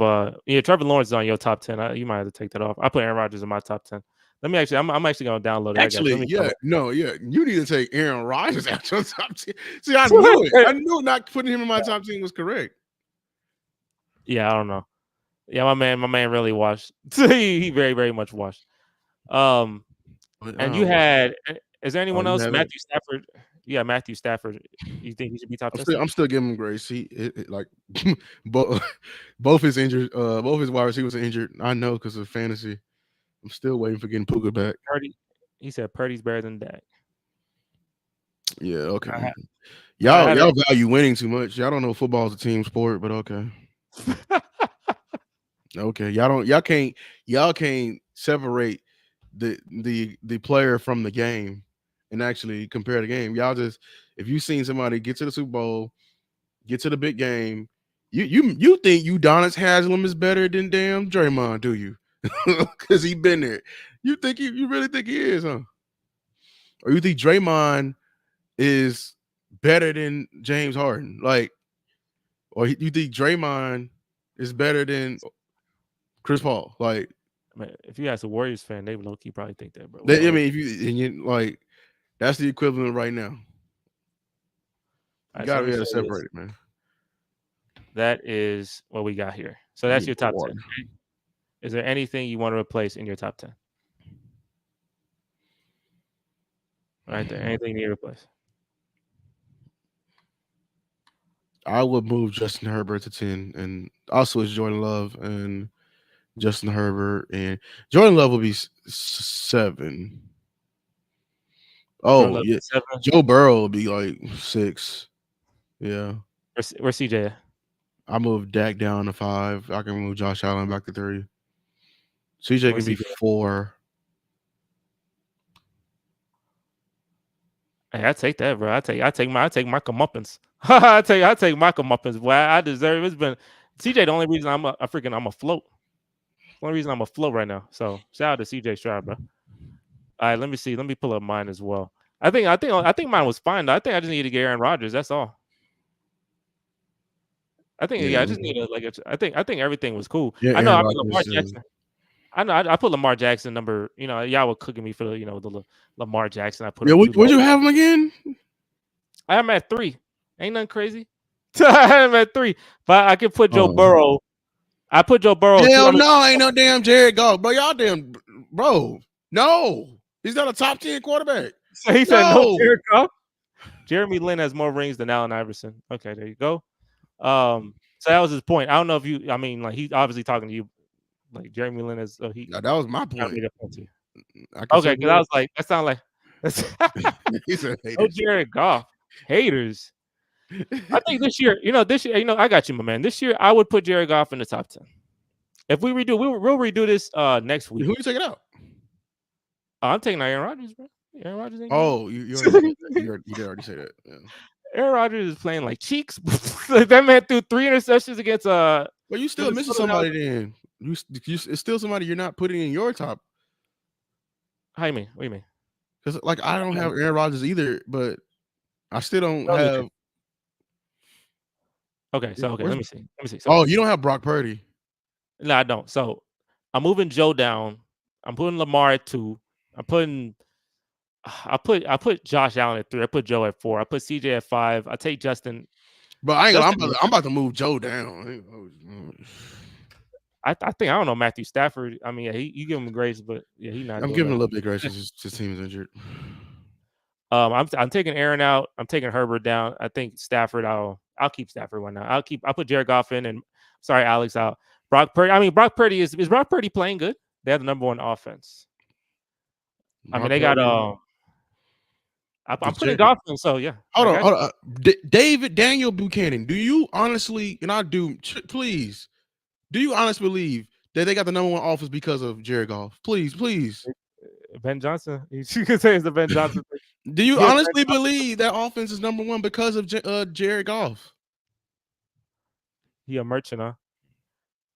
Trevor Lawrence is on your top 10. You might have to take that off. I put Aaron Rodgers in my top 10. Let me actually, I'm actually gonna download it. Actually, you need to take Aaron Rodgers out your top 10. See, I knew it. I knew not putting him in my top 10 was correct. Yeah, I don't know. Yeah, my man really washed. he very, very much washed. And you had, is there anyone else? Matthew Stafford. Yeah, Matthew Stafford. You think he should be top 10? I'm still giving him grace. Like both his injured, both his wide receivers are injured. I know because of fantasy. I'm still waiting for getting Puka back. He said Purdy's better than Dak. Yeah, okay. Y'all value winning too much. Y'all don't know football is a team sport, but okay. Okay, y'all can't separate the player from the game and actually compare the game. Y'all just, if you seen somebody get to the Super Bowl, get to the big game, you think Udonis Haslem is better than damn Draymond, do you? Because he been there. You really think he is, huh? Or you think Draymond is better than James Harden? Like, or you think Draymond is better than Chris Paul? Like, man, if you ask a Warriors fan, they would low-key probably think that, bro. I mean, if you like, that's the equivalent right now. You gotta be able to separate it, man. That is what we got here. So that's your top 10. Is there anything you want to replace in your top 10? Right there. Anything you need to replace? I would move Justin Herbert to 10, and also it's Jordan Love and Justin Herbert, and Jordan Love will be 7. Oh yeah, 7? Joe Burrow will be like 6. Yeah. Where's CJ? I moved Dak down to 5. I can move Josh Allen back to 3. CJ can be 4. Hey, I take that, bro. I take my comeuppance. I take my comeuppance. Boy, I deserve it. It's been CJ. The only reason I'm afloat. The only reason I'm afloat right now. So shout out to CJ Stroud, bro. All right, let me see. Let me pull up mine as well. I think mine was fine. Though. I think I just needed to get Aaron Rodgers. That's all. I think I just needed I think everything was cool. Yeah, I know. I put Lamar Jackson. I know. I put Lamar Jackson number. Y'all were cooking me for the Lamar Jackson. I put. Yeah, would you have him again? I am at 3. Ain't nothing crazy. I'm at 3, but I can put Joe Burrow. I put Joe Burrow. Hell no, ain't no damn Jared Goff, bro. Y'all damn, bro. No, he's not a top 10 quarterback. So he said no Jared Goff. Jeremy Lin has more rings than Allen Iverson. Okay, there you go. So that was his point. I don't know if you. I mean, like he's obviously talking to you. Like Jeremy Lin is. No, that was my point. Okay, because I was like, that sounds like. He said no Jared Goff. Haters. I think this year, I got you, my man. This year, I would put Jared Goff in the top 10. If we redo, we'll redo this next week. Who you taking out? I'm taking out Aaron Rodgers, bro. Aaron Rodgers ain't you did already say that. Yeah. Aaron Rodgers is playing like cheeks. That man threw 3 interceptions against Well, you still missing somebody then. It's still somebody you're not putting in your top. How you mean? What do you mean? Because like I don't have Aaron Rodgers either, but I still don't have. Okay, so let me see. So, you don't have Brock Purdy. No, I don't. So I'm moving Joe down. I'm putting Lamar at 2. I put Josh Allen at 3. I put Joe at 4. I put CJ at 5. I take Justin. But I'm about to move Joe down. I think I don't know Matthew Stafford. I mean, you give him grace, but yeah, he's not. I'm giving a little bit of grace because his team is injured. I'm taking Aaron out. I'm taking Herbert down. I think Stafford. I'll keep Stafford one now. I'll put Jared Goff in, and sorry, Alex out. Brock Purdy. I mean, Brock Purdy is Brock Purdy playing good? They have the number 1 offense. I mean, they got I'm putting Goff in, so yeah. Hold on. David Daniel Buchanan. Do you honestly, and I do, please, do you honestly believe that they got the number 1 offense because of Jared Goff? Please. Ben Johnson. You could say it's the Ben Johnson thing. Do you honestly believe that offense is number 1 because of Jared Goff? He a merchant, huh?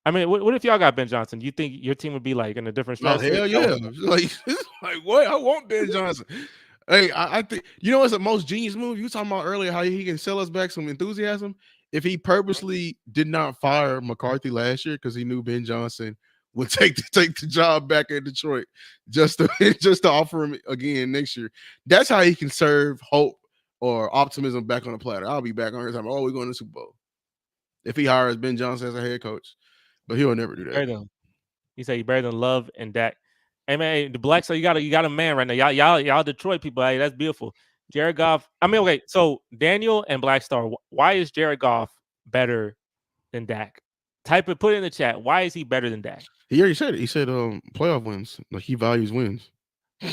I mean, what if y'all got Ben Johnson? You think your team would be like in a different stratosphere? Oh, hell yeah. Like what? I want Ben Johnson. Hey, I think you know what's the most genius move? You were talking about earlier how he can sell us back some enthusiasm. If he purposely did not fire McCarthy last year because he knew Ben Johnson would take the job back in Detroit just to just to offer him again next year. That's how he can serve hope or optimism back on the platter. I'll be back on here talking, oh, we're going to the Super Bowl. If he hires Ben Johnson as a head coach. But he'll never do that. He said he better than Love and Dak. Hey man, the Black, so you got a man right now. Y'all Detroit people. Hey, that's beautiful. Jared Goff. I mean, okay, so Daniel and Black Star, why is Jared Goff better than Dak? Put it in the chat. Why is he better than Dak? He already said it. He said playoff wins. Like he values wins.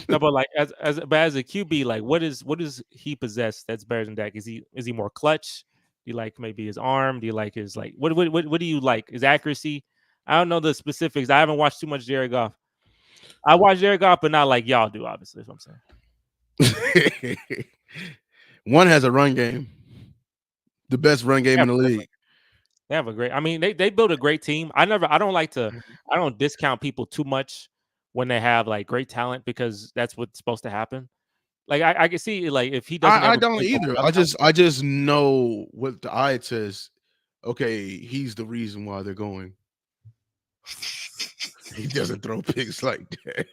No, but like as a QB, like what does he possess that's better than Dak? Is he more clutch? Do you like maybe his arm? Do you like his like what do you like? His accuracy? I don't know the specifics. I haven't watched too much Jared Goff. I watch Jared Goff, but not like y'all do, obviously, is what I'm saying. One has a run game. The best run game in the league. They have a great, I mean, they build a great team. I don't discount people too much when they have like great talent because that's what's supposed to happen. Like I can see like if he doesn't, I don't either. I just know what the eye says. Okay, he's the reason why they're going. He doesn't throw picks like that.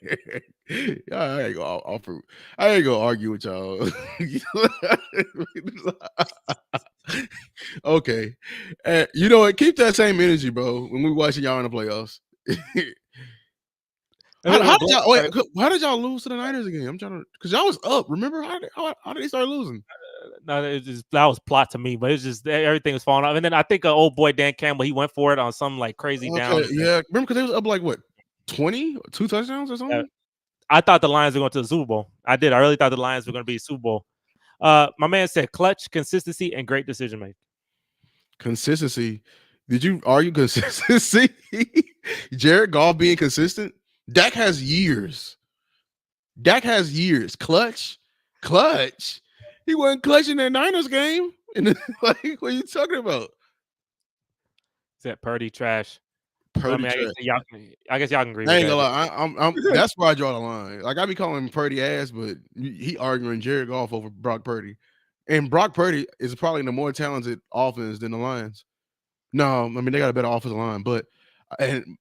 I ain't gonna argue with y'all. Okay, you know what? Keep that same energy, bro. When we watching y'all in the playoffs. How did y'all lose to the Niners again? I'm trying to, because y'all was up. Remember how did they start losing? No, that was plot to me, but it's just everything was falling off. And then I think old boy Dan Campbell, he went for it on some like crazy down. Yeah, remember because they was up like what 20, 2 touchdowns or something. I thought the Lions were going to the Super Bowl. I did. I really thought the Lions were going to be Super Bowl. My man said clutch, consistency, and great decision making. Consistency. Did you argue consistency? Jared Goff being consistent. Dak has years. Clutch. He wasn't clutching that Niners game. And like, what are you talking about? Is that Purdy trash? Purdy trash. I guess y'all can agree. I ain't gonna lie. I'm that's where I draw the line. Like I be calling him Purdy ass, but he arguing Jared Goff over Brock Purdy. And Brock Purdy is probably the more talented offense than the Lions. No, I mean they got a better offensive line, but and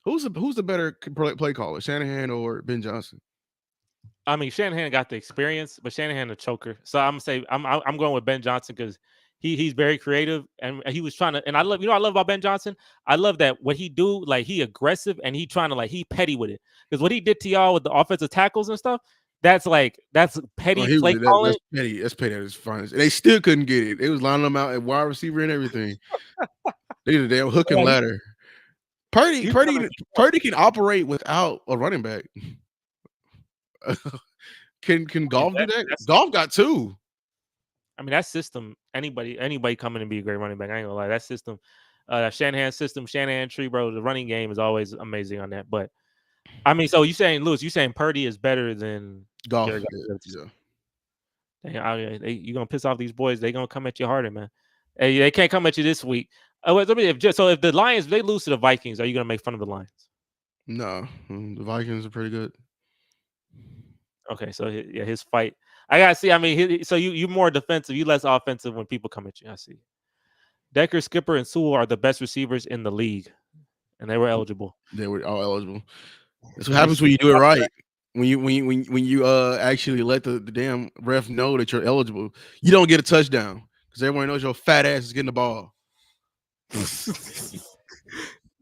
who's the better play caller, Shanahan or Ben Johnson? I mean, Shanahan got the experience, but Shanahan a choker. So I'm gonna say I'm going with Ben Johnson because he's very creative and he was trying to. And I love about Ben Johnson. I love that what he do, like he aggressive and he trying to like he petty with it because what he did to y'all with the offensive tackles and stuff. That's petty play calling. That's petty at its finest. They still couldn't get it. They was lining them out at wide receiver and everything. They did a damn hook and ladder. Purdy can operate without a running back. Can Goff do that? Goff got 2. I mean, that system, anybody coming and be a great running back. I ain't gonna lie. That system, Shanahan system, Shanahan tree, bro, the running game is always amazing on that. But I mean, so you saying Purdy is better than Goff? Yeah. You gonna piss off these boys? They gonna come at you harder, man. Hey, they can't come at you this week. If the Lions they lose to the Vikings, are you gonna make fun of the Lions? No, the Vikings are pretty good. Okay, so yeah, his fight. I gotta see. I mean, so you more defensive, you less offensive when people come at you. I see. Decker, Skipper, and Sewell are the best receivers in the league, and they were eligible. They were all eligible. That's what happens when you do it right. When you actually let the damn ref know that you're eligible, you don't get a touchdown because everyone knows your fat ass is getting the ball.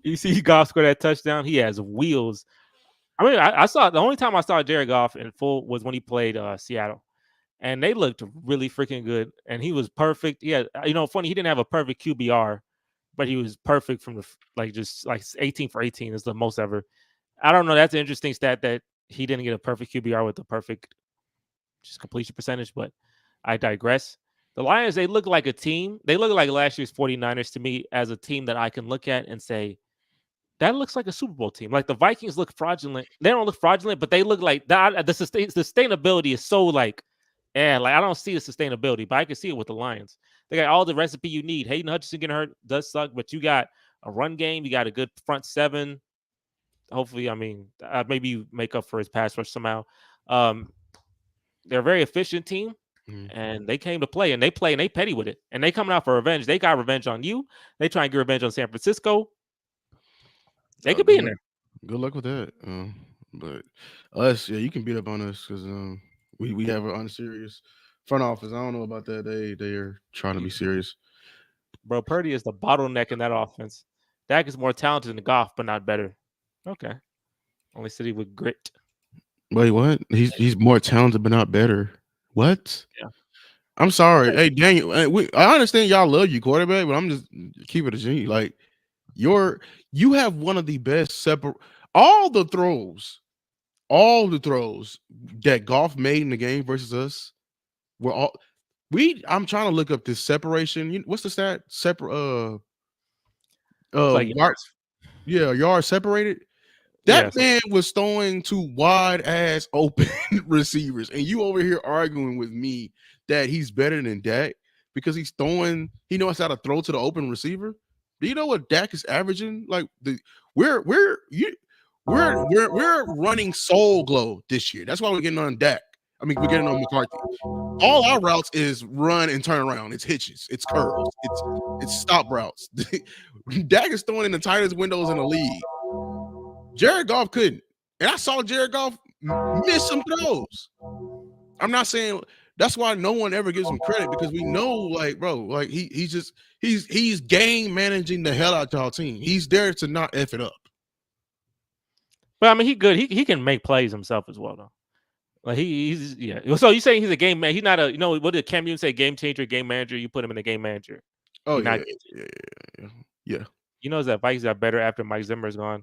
You see Goff score that touchdown. He has wheels. I mean, I saw the only time I saw Jared Goff in full was when he played Seattle, and they looked really freaking good. And he was perfect. Yeah, funny he didn't have a perfect QBR, but he was perfect from the just 18 for 18 is the most ever. I don't know. That's an interesting stat that he didn't get a perfect QBR with the perfect just completion percentage, but I digress. The Lions, they look like a team. They look like last year's 49ers to me as a team that I can look at and say, that looks like a Super Bowl team. Like the Vikings look fraudulent. They don't look fraudulent, but they look like that. The sustainability is so like I don't see the sustainability, but I can see it with the Lions. They got all the recipe you need. Hayden Hutchinson getting hurt does suck, but you got a run game. You got a good front seven. Hopefully, I mean, maybe you make up for his pass rush somehow. They're a very efficient team, Mhm. and they came to play, and they play, and they petty with it, and they coming out for revenge. They got revenge on you. They try and get revenge on San Francisco. They could be in Good, there. good luck with that. But us, yeah, you can beat up on us because we have an unserious front office. I don't know about that. They are trying to be serious. Bro, Purdy is the bottleneck in that offense. Dak is more talented than Goff, but not better. Okay. Only city with grit. Wait, what? He's more talented, but not better. What? Yeah. I'm sorry. Hey, Daniel, I understand y'all love you, quarterback, but I'm just keep it a G. Like you have one of the best separate all the throws that Golf made in the game versus us were all I'm trying to look up this separation. What's the stat? Separate It's like wide, yards. yeah, yards separated. That Yeah. So, man was throwing to wide ass open receivers, and you over here arguing with me that he's better than Dak because he knows how to throw to the open receiver. Do you know what Dak is averaging? Like we're you we're running soul glow this year. That's why we're getting on Dak. I mean, we're getting on McCarthy. All our routes is run and turn around. It's hitches, it's curls, it's stop routes. Dak is throwing in the tightest windows in the league. Jared Goff couldn't. And I saw Jared Goff miss some throws. I'm not saying that's why no one ever gives him credit because we know, like, bro, like he's game managing the hell out y'all team. He's there to not F it up. but I mean, he good. He can make plays himself as well, though. Like he's yeah. So you saying he's a game man? He's not a what did Cam Newton say? Game changer, game manager. You put him in a game manager. Oh He's not. yeah. You know that Vikings got better after Mike Zimmer's gone.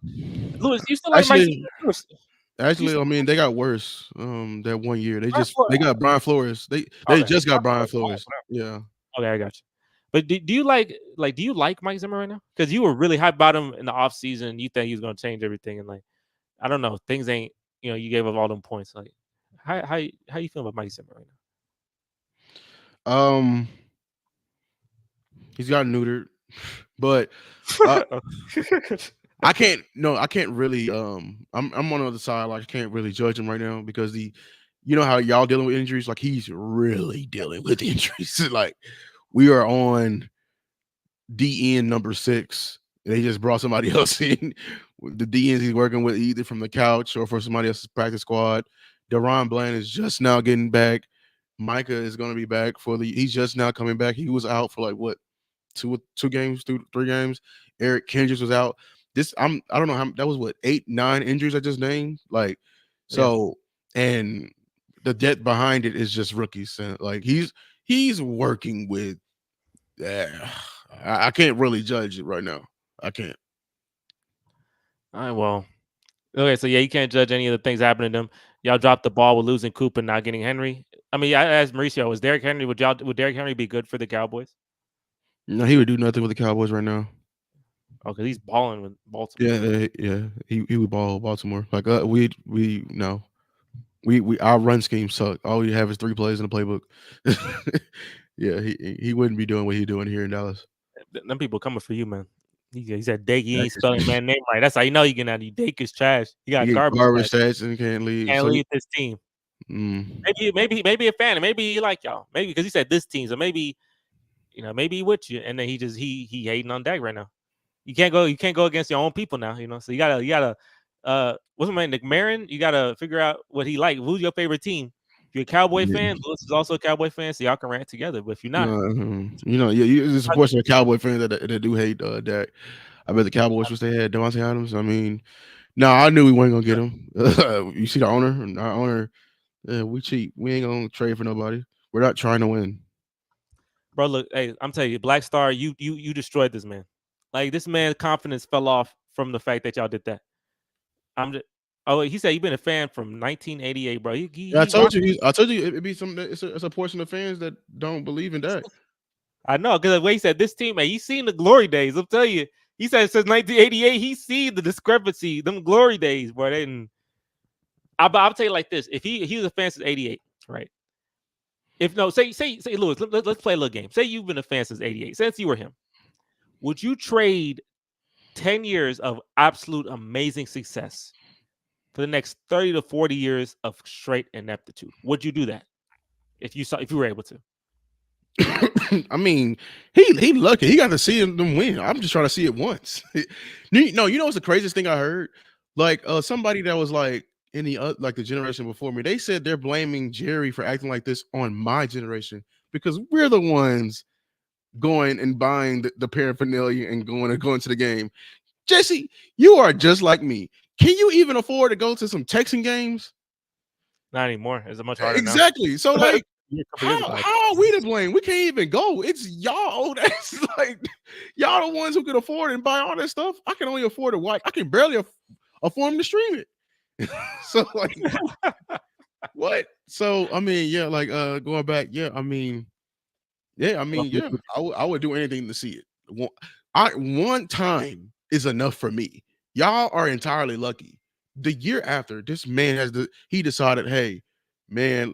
Lewis, you still like Mike Actually, Zimmer? I mean, they got worse. That 1 year, Brian they Flores. got Brian Flores. They Okay. just got Brian Flores. Yeah. Okay, I got you. But do you like do you like Mike Zimmer right now? Because you were really hyped about him in the offseason. You think he's going to change everything, and like I don't know, things ain't. You gave up all them points. Like how you feel about Mike Zimmer right Um, he's got neutered, but uh, now? I can't. No, I can't really. I'm on the other side. Like I can't really judge him right now because you know how y'all dealing with injuries. Like he's really dealing with injuries. Like we are on DN number 6. They just brought somebody else in. The DNs he's working with either from the couch or for somebody else's practice squad. Deron Bland is just now getting back. Micah is going to be back he's just now coming back. He was out for like what two games, 3 games. Eric Kendricks was out. I don't know how that was what 8, 9 injuries I just named. Like Yeah. so, and the depth behind it is just rookies. And like he's working with. I can't really judge it right now. I can't. All right, well, okay, so yeah, you can't judge any of the things happening to them. Y'all dropped the ball with losing Coop and not getting Henry. I mean, I asked Mauricio, was Derrick Henry would Derrick Henry be good for the Cowboys? No, he would do nothing with the Cowboys right now. Oh, because he's balling with Baltimore. Yeah. He would ball Baltimore. Like we no. We our run scheme suck. All we have is 3 plays in the playbook. Yeah, he wouldn't be doing what he's doing here in Dallas. Them people coming for you, man. He said Dake. He ain't spelling man name right. That's how you know you getting out of you. Dake is trash. He got He get garbage garbage stats. stats and can't leave. Can't So leave this team. Maybe a fan. Maybe he like y'all. Maybe because he said this team. So maybe maybe he with you. And then he hating on Dak right now. You can't go against your own people now. So you gotta what's my name, Nick Marin? You gotta figure out what he like. Who's your favorite team? If you're a Cowboy fan, Lewis is also a Cowboy fan, so y'all can rant together. But if you're not, there's a portion of Cowboy fans that do hate Dak. I bet the Cowboys wish they had Devontae Adams. I mean, no, I knew we weren't gonna get him. You see the owner, and our owner, we cheap. We ain't gonna trade for nobody. We're not trying to win. bro, look, hey, I'm telling you, Black Star, you destroyed this man. Like this man's confidence fell off from the fact that y'all did that. He said you've been a fan from 1988, bro. I told you it'd be some. It's a portion of fans that don't believe in Dak. I know because the way he said this team, man, he's seen the glory days. I'll tell you, he said since 1988, he's seen the discrepancy, them glory days, bro. I'll tell you like this: if he was a fan since '88, right? If no, say Lewis, let's play a little game. Say you've been a fan since '88, since you were him. Would you trade 10 years of absolute amazing success for the next 30 to 40 years of straight ineptitude? Would you do that? if you were able to. I mean, he lucky. He got to see them win. I'm just trying to see it once. No, you know what's the craziest thing I heard? Like somebody that was like in the like the generation before me, they said they're blaming Jerry for acting like this on my generation because we're the ones going and buying the paraphernalia and going to the game. Jesse, you are just like me. Can you even afford to go to some Texan games? Not anymore. It's much harder now. Exactly. So like Yeah, a couple years ago. how are we to blame? We can't even go. It's y'all. That's like y'all the ones who can afford it and buy all that stuff. I can only afford to watch. I can barely afford to stream it. So like what? So I mean, yeah, like going back, yeah, I mean, yeah, I would do anything to see it. One time is enough for me. Y'all are entirely lucky. The year after, this man he decided, hey, man,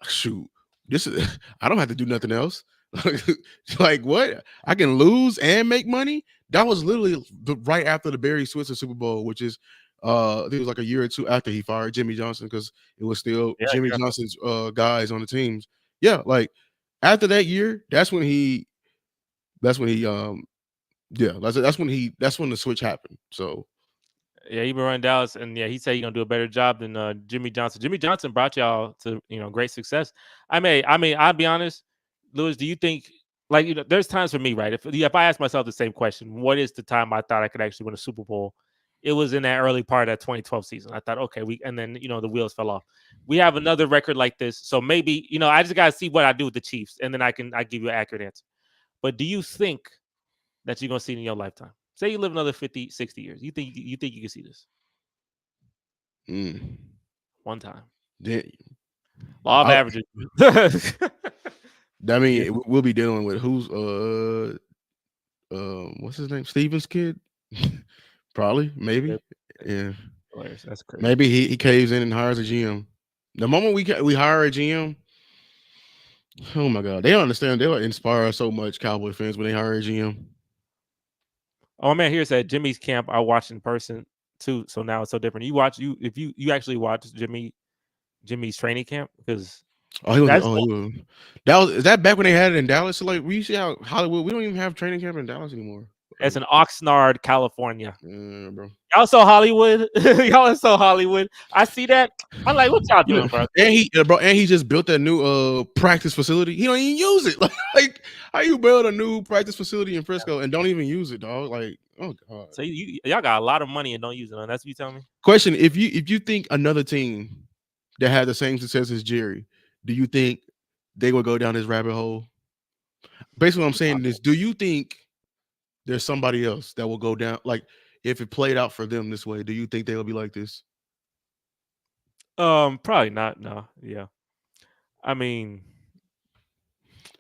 shoot, this is I don't have to do nothing else. Like what? I can lose and make money. That was literally right after the Barry Switzer Super Bowl, which is I think it was like a year or two after he fired Jimmy Johnson because it was still Jimmy Johnson's guys on the teams. Yeah, like after that year, that's when he that's when the switch happened. So Yeah, he been running Dallas, and yeah, he said he's gonna do a better job than Jimmy Johnson. Jimmy Johnson brought y'all to great success. I'll be honest, Lewis. Do you think there's times for me, right? If I ask myself the same question, what is the time I thought I could actually win a Super Bowl? It was in that early part of that 2012 season. I thought, okay, and then the wheels fell off. We have another record like this, so maybe I just gotta see what I do with the Chiefs, and then I give you an accurate answer. But do you think that you're gonna see it in your lifetime? Say you live another 50, 60 years. You think you can see this? One time. Law of averages. I mean, we'll be dealing with who's what's his name? Steven's kid? Probably, maybe. Yeah. That's crazy. Maybe he caves in and hires a GM. The moment we hire a GM, oh my god, they don't understand. They'll inspire so much Cowboy fans when they hire a GM. Oh man, here said Jimmy's camp I watched in person too, so now it's so different. If you actually watch Jimmy's training camp because is that back when they had it in Dallas? So like we see how Hollywood, we don't even have training camp in Dallas anymore. It's in Oxnard, California. Bro. Y'all so Hollywood. Y'all are so Hollywood. I see that. I'm like, what y'all doing, bro? And he just built that new practice facility. He don't even use it. Like how you build a new practice facility in Frisco and don't even use it, dog? Like, oh god. So y'all got a lot of money and don't use it. That's what you telling me? Question: If you think another team that had the same success as Jerry, do you think they would go down this rabbit hole? Basically, what I'm saying is, do you think there's somebody else that will go down? Like, if it played out for them this way, do you think they'll be like this? Probably not. No. Yeah. I mean,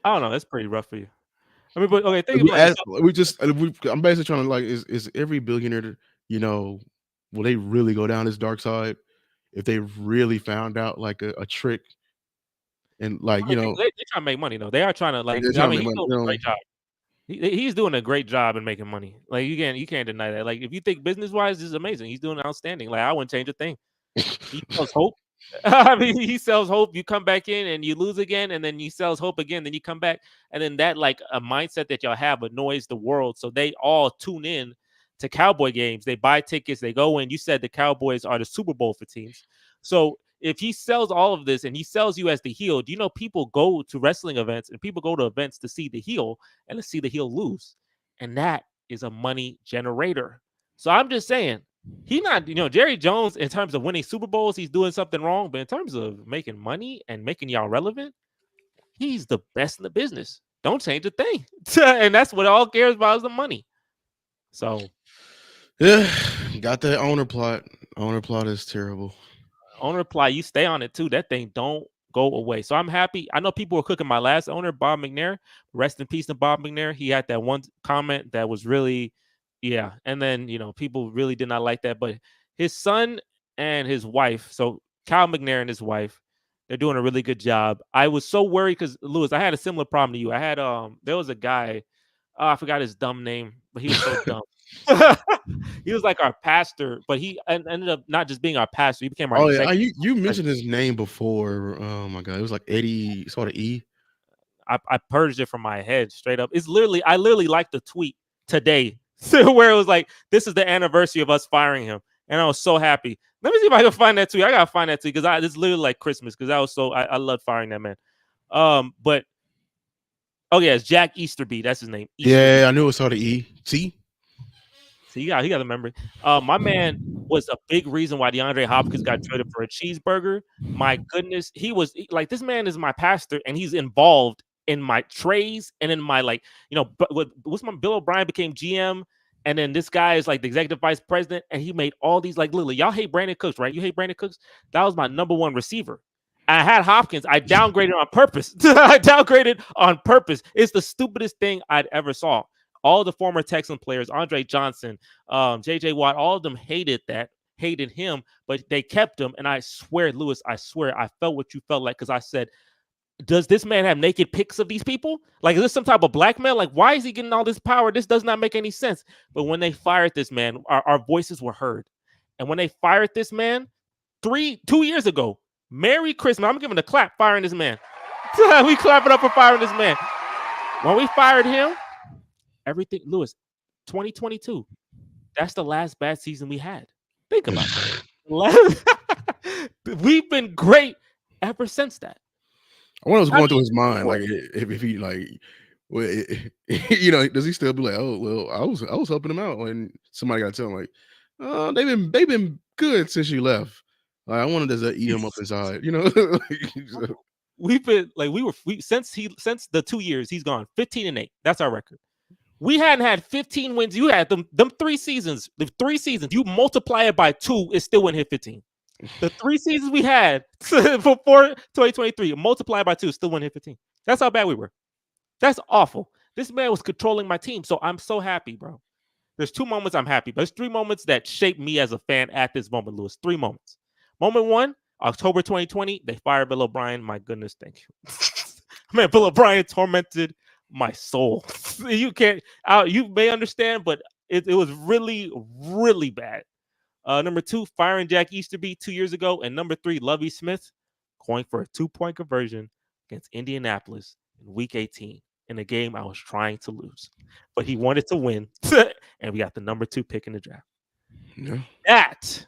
I don't know. That's pretty rough for you. I mean, but okay. Think about it. I'm basically trying to like, is every billionaire, will they really go down this dark side if they really found out like a trick? And like they're trying to make money though. They are trying to he's doing a great job. He's doing a great job in making money. Like you can't deny that. Like if you think business wise, this is amazing. He's doing outstanding. Like I wouldn't change a thing. He sells hope. I mean, he sells hope. You come back in and you lose again, and then he sells hope again. Then you come back, and then that like a mindset that y'all have annoys the world. So they all tune in to Cowboy games. They buy tickets. They go in. You said the Cowboys are the Super Bowl for teams. So if he sells all of this and he sells you as the heel, do you know people go to wrestling events and people go to events to see the heel and to see the heel lose? And that is a money generator. So I'm just saying, he's not, Jerry Jones, in terms of winning Super Bowls, he's doing something wrong. But in terms of making money and making y'all relevant, he's the best in the business. Don't change a thing. And that's what all cares about is the money. So, yeah, got that owner plot. Owner plot is terrible. Owner plot, you stay on it too. That thing don't go away. So I'm happy. I know people were cooking my last owner, Bob McNair. Rest in peace to Bob McNair. He had that one comment that was really, yeah. And then, people really did not like that. But his son and his wife, so Kyle McNair and his wife, they're doing a really good job. I was so worried because, Lewis, I had a similar problem to you. I had, there was a guy Oh, I forgot his dumb name, but he was so dumb. He was like our pastor, but he ended up not just being our pastor. He became our Oh yeah, executive you mentioned president. his name before. Oh my god, it was like Eddie, sort of E. I purged it from my head straight up. It's literally I literally liked the tweet today where it was like, "This is the anniversary of us firing him," and I was so happy. Let me see if I can find that tweet. I gotta find that tweet because it's literally like Christmas because I was so I love firing that man. But oh yeah, it's Jack Easterby. That's his name, Easterby. Yeah, I knew it was sort of E. See, So he got to remember. My man was a big reason why DeAndre Hopkins got traded for a cheeseburger. My goodness, like this man is my pastor, and he's involved in my trades and in my but what's my Bill O'Brien became GM, and then this guy is like the executive vice president, and he made all these like literally y'all hate Brandon Cooks, right? You hate Brandon Cooks. That was my number one receiver. I had Hopkins. I downgraded on purpose. I downgraded on purpose. It's the stupidest thing I'd ever saw. All the former Texan players, Andre Johnson, JJ Watt, all of them hated him, but they kept him. And I swear, Lewis, I swear, I felt what you felt like because I said, does this man have naked pics of these people? Like, is this some type of blackmail? Like, why is he getting all this power? This does not make any sense. But when they fired this man, our voices were heard. And when they fired this man 2 years ago, Merry Christmas. I'm giving a clap firing this man. We clapping up for firing this man. When we fired him, everything, Lewis, 2022. That's the last bad season we had. Think about that. We've been great ever since that. I wonder what's going through his mind. Like if he like, well, does he still be like, oh well, I was helping him out, and somebody got to tell him like, oh, they've been good since you left. Like, I wanted to eat him up inside, We've been like since the 2 years he's gone 15-8. That's our record. We hadn't had 15 wins. You had them 3 seasons. The 3 seasons, you multiply it by 2, it still wouldn't hit 15. The 3 seasons we had before 2023, multiply by 2, still wouldn't hit 15. That's how bad we were. That's awful. This man was controlling my team, so I'm so happy, bro. There's 2 moments I'm happy, but there's 3 moments that shaped me as a fan at this moment, Lewis. 3 moments. Moment 1, October 2020, they fired Bill O'Brien. My goodness, thank you. Man, Bill O'Brien tormented my soul. You may understand, but it was really, really bad. Number 2, firing Jack Easterby 2 years ago. And number 3, Lovie Smith going for a 2-point conversion against Indianapolis in week 18 in a game I was trying to lose. But he wanted to win. And we got the number 2 pick in the draft. Yeah. That.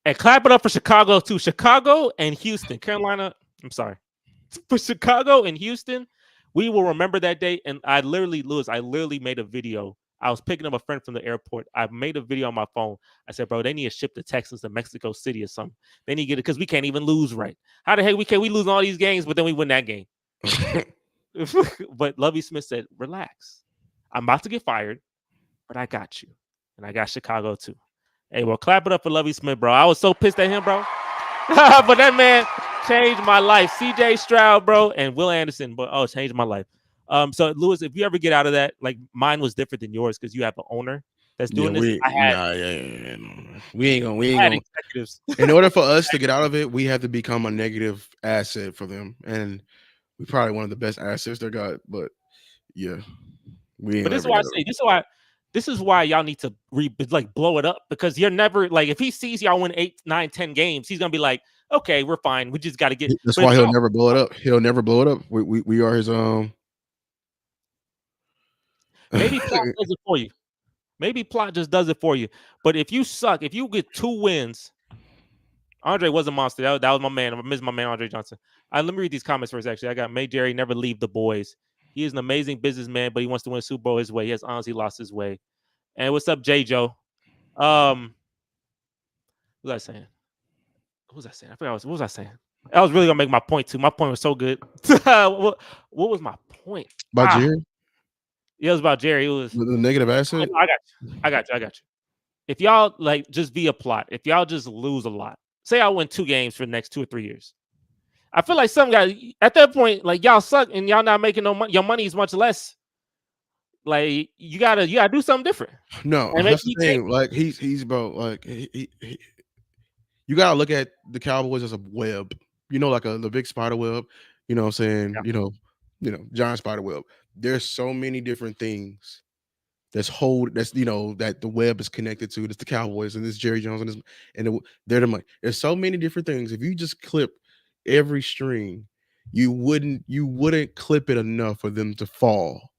And clap it up for Chicago too. Chicago and Houston. Carolina, I'm sorry. For Chicago and Houston, we will remember that day. And I literally made a video. I was picking up a friend from the airport. I made a video on my phone. I said, bro, they need to ship the Texans to Mexico City or something. They need to get it because we can't even lose right. How the heck we lose all these games, but then we win that game? But Lovie Smith said, relax. I'm about to get fired, but I got you. And I got Chicago too. Hey, well, clap it up for Lovie Smith, bro. I was so pissed at him, bro. But that man changed my life. CJ Stroud, bro, and Will Anderson, but changed my life. So Lewis, if you ever get out of that, like mine was different than yours because you have an owner that's doing this. We ain't gonna. Executives. In order for us to get out of it, we have to become a negative asset for them, and we're probably one of the best assets they got. But yeah, But this is why I say this is why y'all need to blow it up because you're never like if he sees y'all win 8, 9, 10 games, he's gonna be like, okay, we're fine. We just got to get. That's why he'll never blow it up. He'll never blow it up. We are his Maybe Plot does it for you. Maybe Plot just does it for you. But if you suck, if you get 2 wins, Andre was a monster. That was my man. I miss my man Andre Johnson. Let me read these comments first. Actually, I got May Jerry never leave the boys. He is an amazing businessman, but he wants to win a Super Bowl his way. He has honestly lost his way. And what's up, J. Joe? What was I saying? I forgot what was I saying? I was really gonna make my point too. My point was so good. what was my point? About Jerry? Yeah, it was about Jerry. It was the negative asset. I got you. If y'all like just be a plot, if y'all just lose a lot, say I win 2 games for the next 2 or 3 years. I feel like some guys at that point, like y'all suck and y'all not making no money. Your money is much less. Like you gotta do something different. No, and that's the thing. Like he's bro. Like he you gotta look at the Cowboys as a web. Like the big spider web. You know what I'm saying? Yeah. Giant spider web. there's so many different things that's that the web is connected to. It's the Cowboys and this Jerry Jones they're the money. There's so many different things. If you just clip every string, you wouldn't clip it enough for them to fall.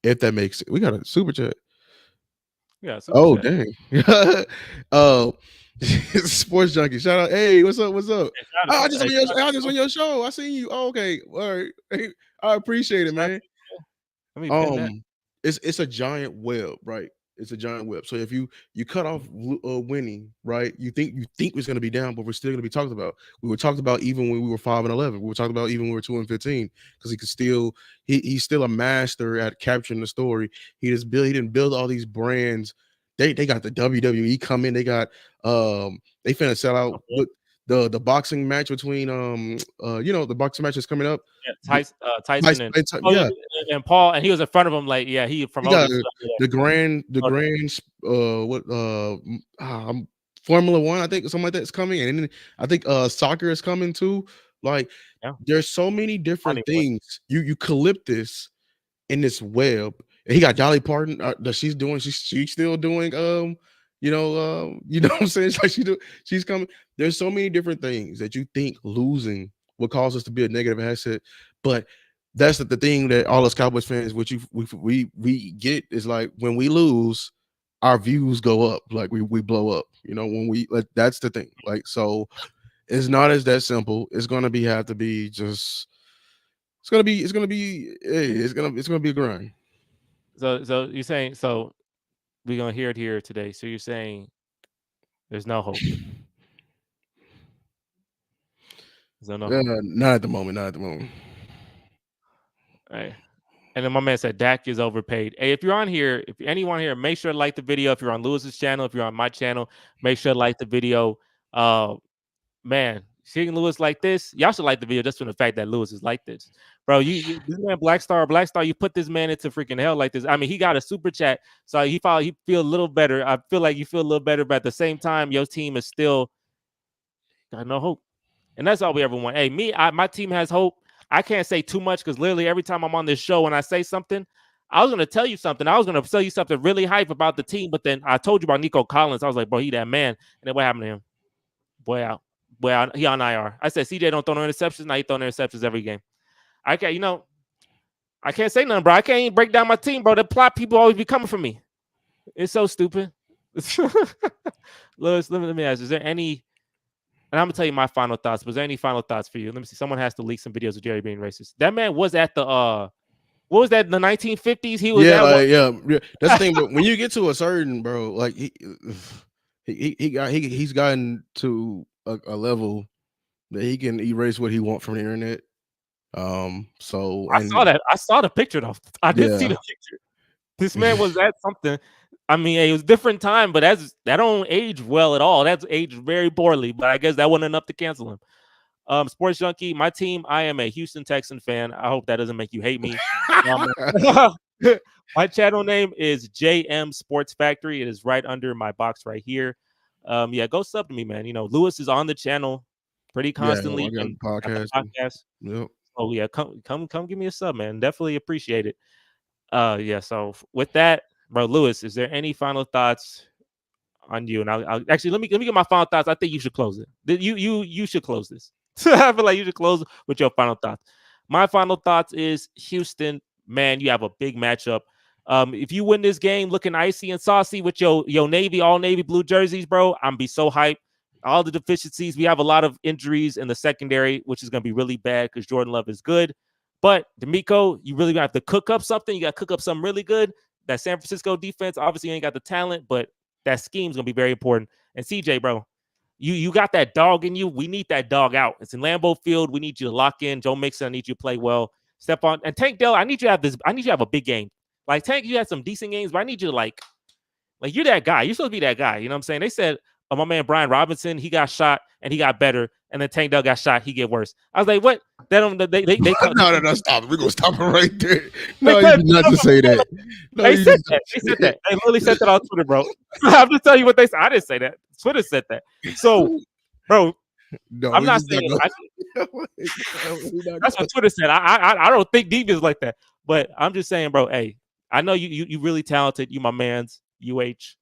If that makes it, we got a super chat. Yeah, super Oh chat. dang. Oh, sports junkie. Shout out. Hey, what's up? What's up? Hey, shout Oh, out I to- just hey, on your shout out I just on your show. I seen you. Oh, okay. All right. Hey, I appreciate it, shout out man. to- Let me pin that. Um, it's a giant web, right? It's a giant web. So if you cut off winning, right? You think it's going to be down, but we're still going to be talked about. We were talked about even when we were 5-11. We were talked about even when we were 2-15 because he could still he's still a master at capturing the story. He didn't build all these brands. They got the WWE coming. They got they finna sell out Okay. with the boxing match between the boxing match is coming up. Yeah, Tyson and Yeah, and Paul, and he was in front of him. Like, yeah, he he got promoted stuff. the Yeah. grand Formula One, I think something like that's coming, and then I think soccer is coming too. Like, Yeah. there's so many different Funny, things. You clip this in this web. And he got Dolly Parton that she's still doing what I'm saying? It's like she's coming. There's so many different things that you think losing will cause us to be a negative asset, but that's the thing that all us Cowboys fans, which we get, is like when we lose, our views go up, like we blow up. When we like, that's the thing. Like, so it's not as that simple. It's gonna have to be just. It's gonna be a grind. So you're saying we're gonna hear it here today. So you're saying there's no hope. There's no hope. Not at the moment. Not at the moment. All right. And then my man said Dak is overpaid. Hey, if you're on here, if anyone here, make sure to like the video. If you're on Lewis's channel, if you're on my channel, make sure to like the video. Man, seeing Lewis like this, y'all should like the video just from the fact that Lewis is like this, bro. This man Black Star, you put this man into freaking hell like this. I mean, he got a super chat, so he feel a little better. I feel like you feel a little better, but at the same time, your team is still got no hope, and that's all we ever want. Hey, my team has hope. I can't say too much because literally every time I'm on this show and I say something, I was gonna tell you something. I was gonna tell you something really hype about the team, but then I told you about Nico Collins. I was like, bro, he that man. And then what happened to him? Boy, he on IR. I said CJ don't throw no interceptions. Now he throwing interceptions every game. I can't say nothing, bro. I can't even break down my team, bro. The plot people always be coming for me. It's so stupid. Lewis, let me ask, is there any, and I'm gonna tell you my final thoughts, but is there any final thoughts for you? Let me see. Someone has to leak some videos of Jerry being racist. That man was at the what was that in the 1950s? He was at what? Yeah. That's the thing. But when you get to a certain like he's gotten to a level that he can erase what he wants from the internet. So I saw that. I saw the picture though. I did see Yeah. the picture. This man was at something. I mean, it was a different time, but that don't age well at all. That's aged very poorly. But I guess that wasn't enough to cancel him. Sports Junkie, my team. I am a Houston Texan fan. I hope that doesn't make you hate me. My channel name is JM Sports Factory. It is right under my box right here. Yeah, go sub to me, man. Lewis is on the channel pretty constantly. I got And got the podcast. podcast. Yep. Oh yeah, come give me a sub, man. Definitely appreciate it. Yeah. So with that, bro, Lewis, is there any final thoughts on you? And I'll actually let me get my final thoughts. I think you should close it. You should close this. I feel like you should close with your final thoughts. My final thoughts is Houston, man, you have a big matchup. If you win this game looking icy and saucy with your navy, all navy blue jerseys, bro, I'm be so hyped. All the deficiencies, we have a lot of injuries in the secondary, which is going to be really bad because Jordan Love is good. But D'Amico, you really have to cook up something. You got to cook up something really good. That San Francisco defense, obviously, you ain't got the talent, but that scheme is going to be very important. And CJ, bro, you got that dog in you. We need that dog out. It's in Lambeau Field. We need you to lock in. Joe Mixon, I need you to play well. Step on. And Tank Dell, I need you to have this. I need you to have a big game. Like Tank, you had some decent games, but I need you to like you're that guy. You're supposed to be that guy. You know what I'm saying? They said, my man Brian Robinson, he got shot and he got better. And then Tank Dell got shot, he get worse. I was like, what? They No, stop it. We're gonna stop it right there. No, you did not to say that. No, they said that. They said that. They literally said that on Twitter, bro. I'm just telling you what they said. I didn't say that. Twitter said that. So, bro, no, I'm not saying that's what Twitter said. I don't think Deep is like that. But I'm just saying, bro. Hey, I know you really talented. You my man's UH.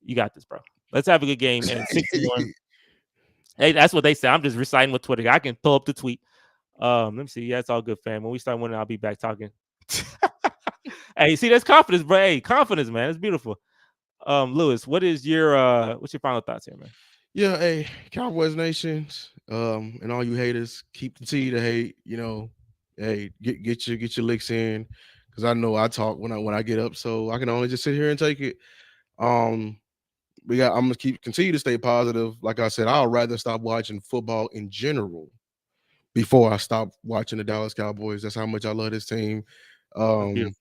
You got this, bro. Let's have a good game. And 61. Hey, that's what they say. I'm just reciting with Twitter. I can pull up the tweet. Let me see. Yeah, it's all good, fam. When we start winning, I'll be back talking. Hey, see, that's confidence, bro. Hey, confidence, man. It's beautiful. Lewis, what's your final thoughts here, man? Yeah, hey, Cowboys nations, and all you haters, keep the tea to hate. Hey, get your licks in, because I know I talk when I get up, so I can only just sit here and take it. Um, I'm gonna continue to stay positive. Like I said, I'll rather stop watching football in general before I stop watching the Dallas Cowboys. That's how much I love this team. That's Um, beautiful.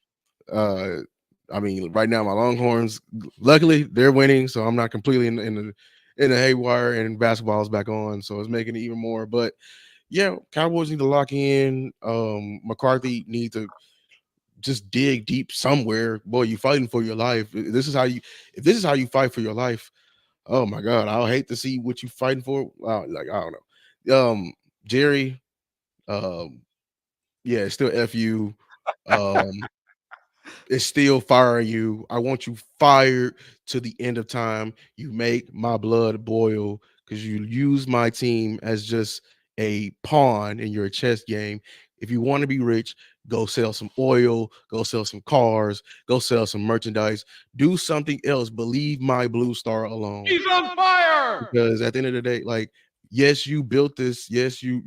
uh, I mean, right now my Longhorns, luckily they're winning, so I'm not completely in the haywire, and basketball is back on, so it's making it even more. But yeah, Cowboys need to lock in. McCarthy needs to just dig deep somewhere. Boy, you fighting for your life. If this is how you fight for your life, oh my God, I'll hate to see what you fighting for. Like, I don't know. Jerry, yeah, it's still F you. Um, it's still firing you. I want you fired to the end of time. You make my blood boil because you use my team as just a pawn in your chess game. If you want to be rich, go sell some oil, go sell some cars, go sell some merchandise, do something else. But leave my blue star alone. He's on fire. Because at the end of the day, like, yes, you built this. Yes, you.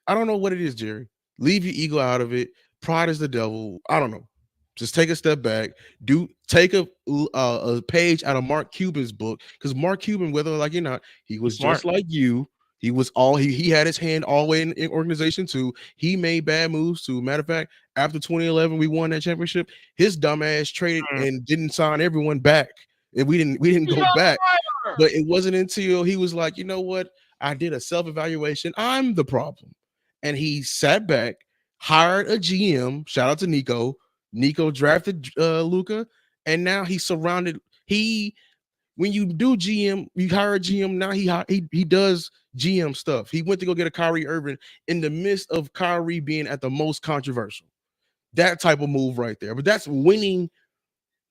I don't know what it is, Jerry. Leave your ego out of it. Pride is the devil. I don't know. Just take a step back. Take a page out of Mark Cuban's book, because Mark Cuban, whether like or not, he was just like you. He was he had his hand all the way in organization too. He made bad moves too. Matter of fact, after 2011, we won that championship. His dumb ass traded and didn't sign everyone back, and we didn't go back. But it wasn't until he was like, you know what? I did a self-evaluation. I'm the problem. And he sat back, hired a GM. Shout out to Nico. Nico drafted Luka, and now he's surrounded. When you do GM, you hire a GM. Now he does GM stuff. He went to go get a Kyrie Irving in the midst of Kyrie being at the most controversial. That type of move right there. But that's winning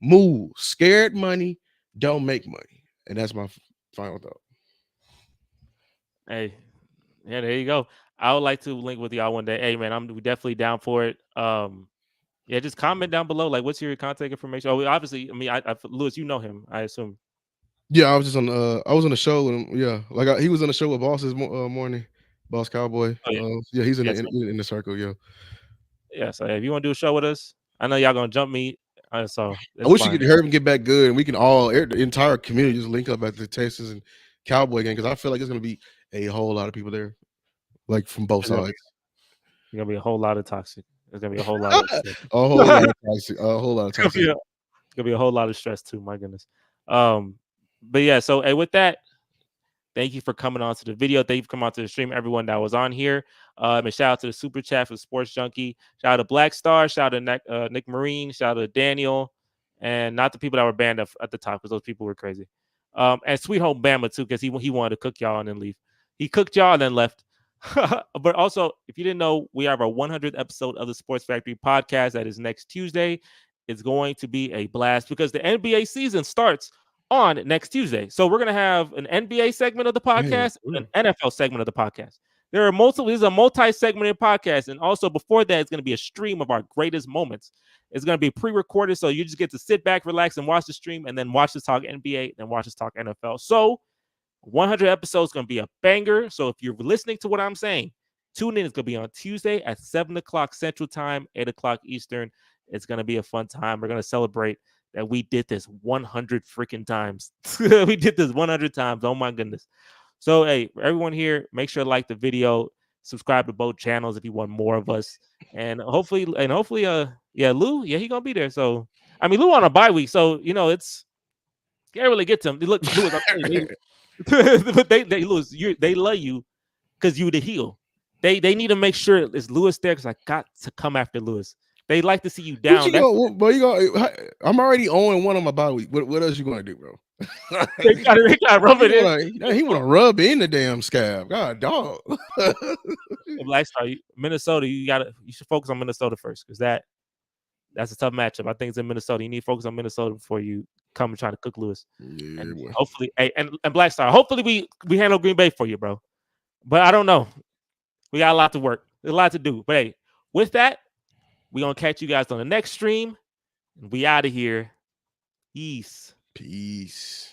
move. Scared money don't make money. And that's my final thought. Hey, yeah, there you go. I would like to link with y'all one day. Hey, man, I'm definitely down for it. Yeah, just comment down below. Like, what's your contact information? Oh, obviously, I mean, Lewis, you know him, I assume. Yeah, I was just on. I was on the show, and yeah, like he was on the show with Boss this morning, Boss Cowboy. Oh, yeah. Yeah, he's in Yes, in the circle. Yeah. Yeah, so if you want to do a show with us, I know y'all gonna jump me, so I wish you could hear him get back good, and we can the entire community just link up at the Texans and Cowboy game, because I feel like there's gonna be a whole lot of people there, like from both sides. There's gonna be a whole lot of toxic. There's gonna be a whole lot of a whole lot of toxic. A whole lot of toxic. It's gonna be a whole lot of stress too. My goodness. But yeah. So hey, with that, thank you for coming on to the video. Thank you for coming on to the stream, everyone that was on here. And shout out to the super chat for Sports Junkie. Shout out to Black Star. Shout out to Nick Marine. Shout out to Daniel, and not the people that were banned at the top, because those people were crazy. And Sweet Home Bama too, because he wanted to cook y'all and then leave. He cooked y'all and then left. But also, if you didn't know, we have our 100th episode of the Sports Factory podcast that is next Tuesday. It's going to be a blast because the NBA season starts on next Tuesday. So we're going to have an NBA segment of the podcast and an NFL segment of the podcast. There are multiple, this is a multi-segmented podcast. And also before that, it's going to be a stream of our greatest moments. It's going to be pre-recorded. So you just get to sit back, relax, and watch the stream, and then watch us talk NBA, then watch us talk NFL. So 100 episodes is going to be a banger. So if you're listening to what I'm saying, tune in. It's going to be on Tuesday at 7 o'clock Central Time, 8 o'clock Eastern. It's going to be a fun time. We're going to celebrate that we did this 100 freaking times. We did this 100 times. Oh, my goodness. So, hey, everyone here, make sure to like the video, subscribe to both channels if you want more of us. And hopefully, yeah, Lou, yeah, he going to be there. So, I mean, Lou on a bye week. So, you know, can't really get to him. Look, Lewis, I'm telling you, but they Lewis, they love you because you the heel. They need to make sure it's Lewis there, because I got to come after Lewis. They like to see you down. I'm already owing one on my bye week. What else you gonna do, bro? They gotta rub it in. He want to rub in the damn scab. God, dog. Black Star, Minnesota, you should focus on Minnesota first because that's a tough matchup. I think it's in Minnesota. You need to focus on Minnesota before you come and try to cook Lewis. Yeah, and boy. hopefully, and Black Star, hopefully we handle Green Bay for you, bro. But I don't know. We got a lot to work. There's a lot to do. But hey, with that, we're gonna catch you guys on the next stream. We out of here. Peace. Peace.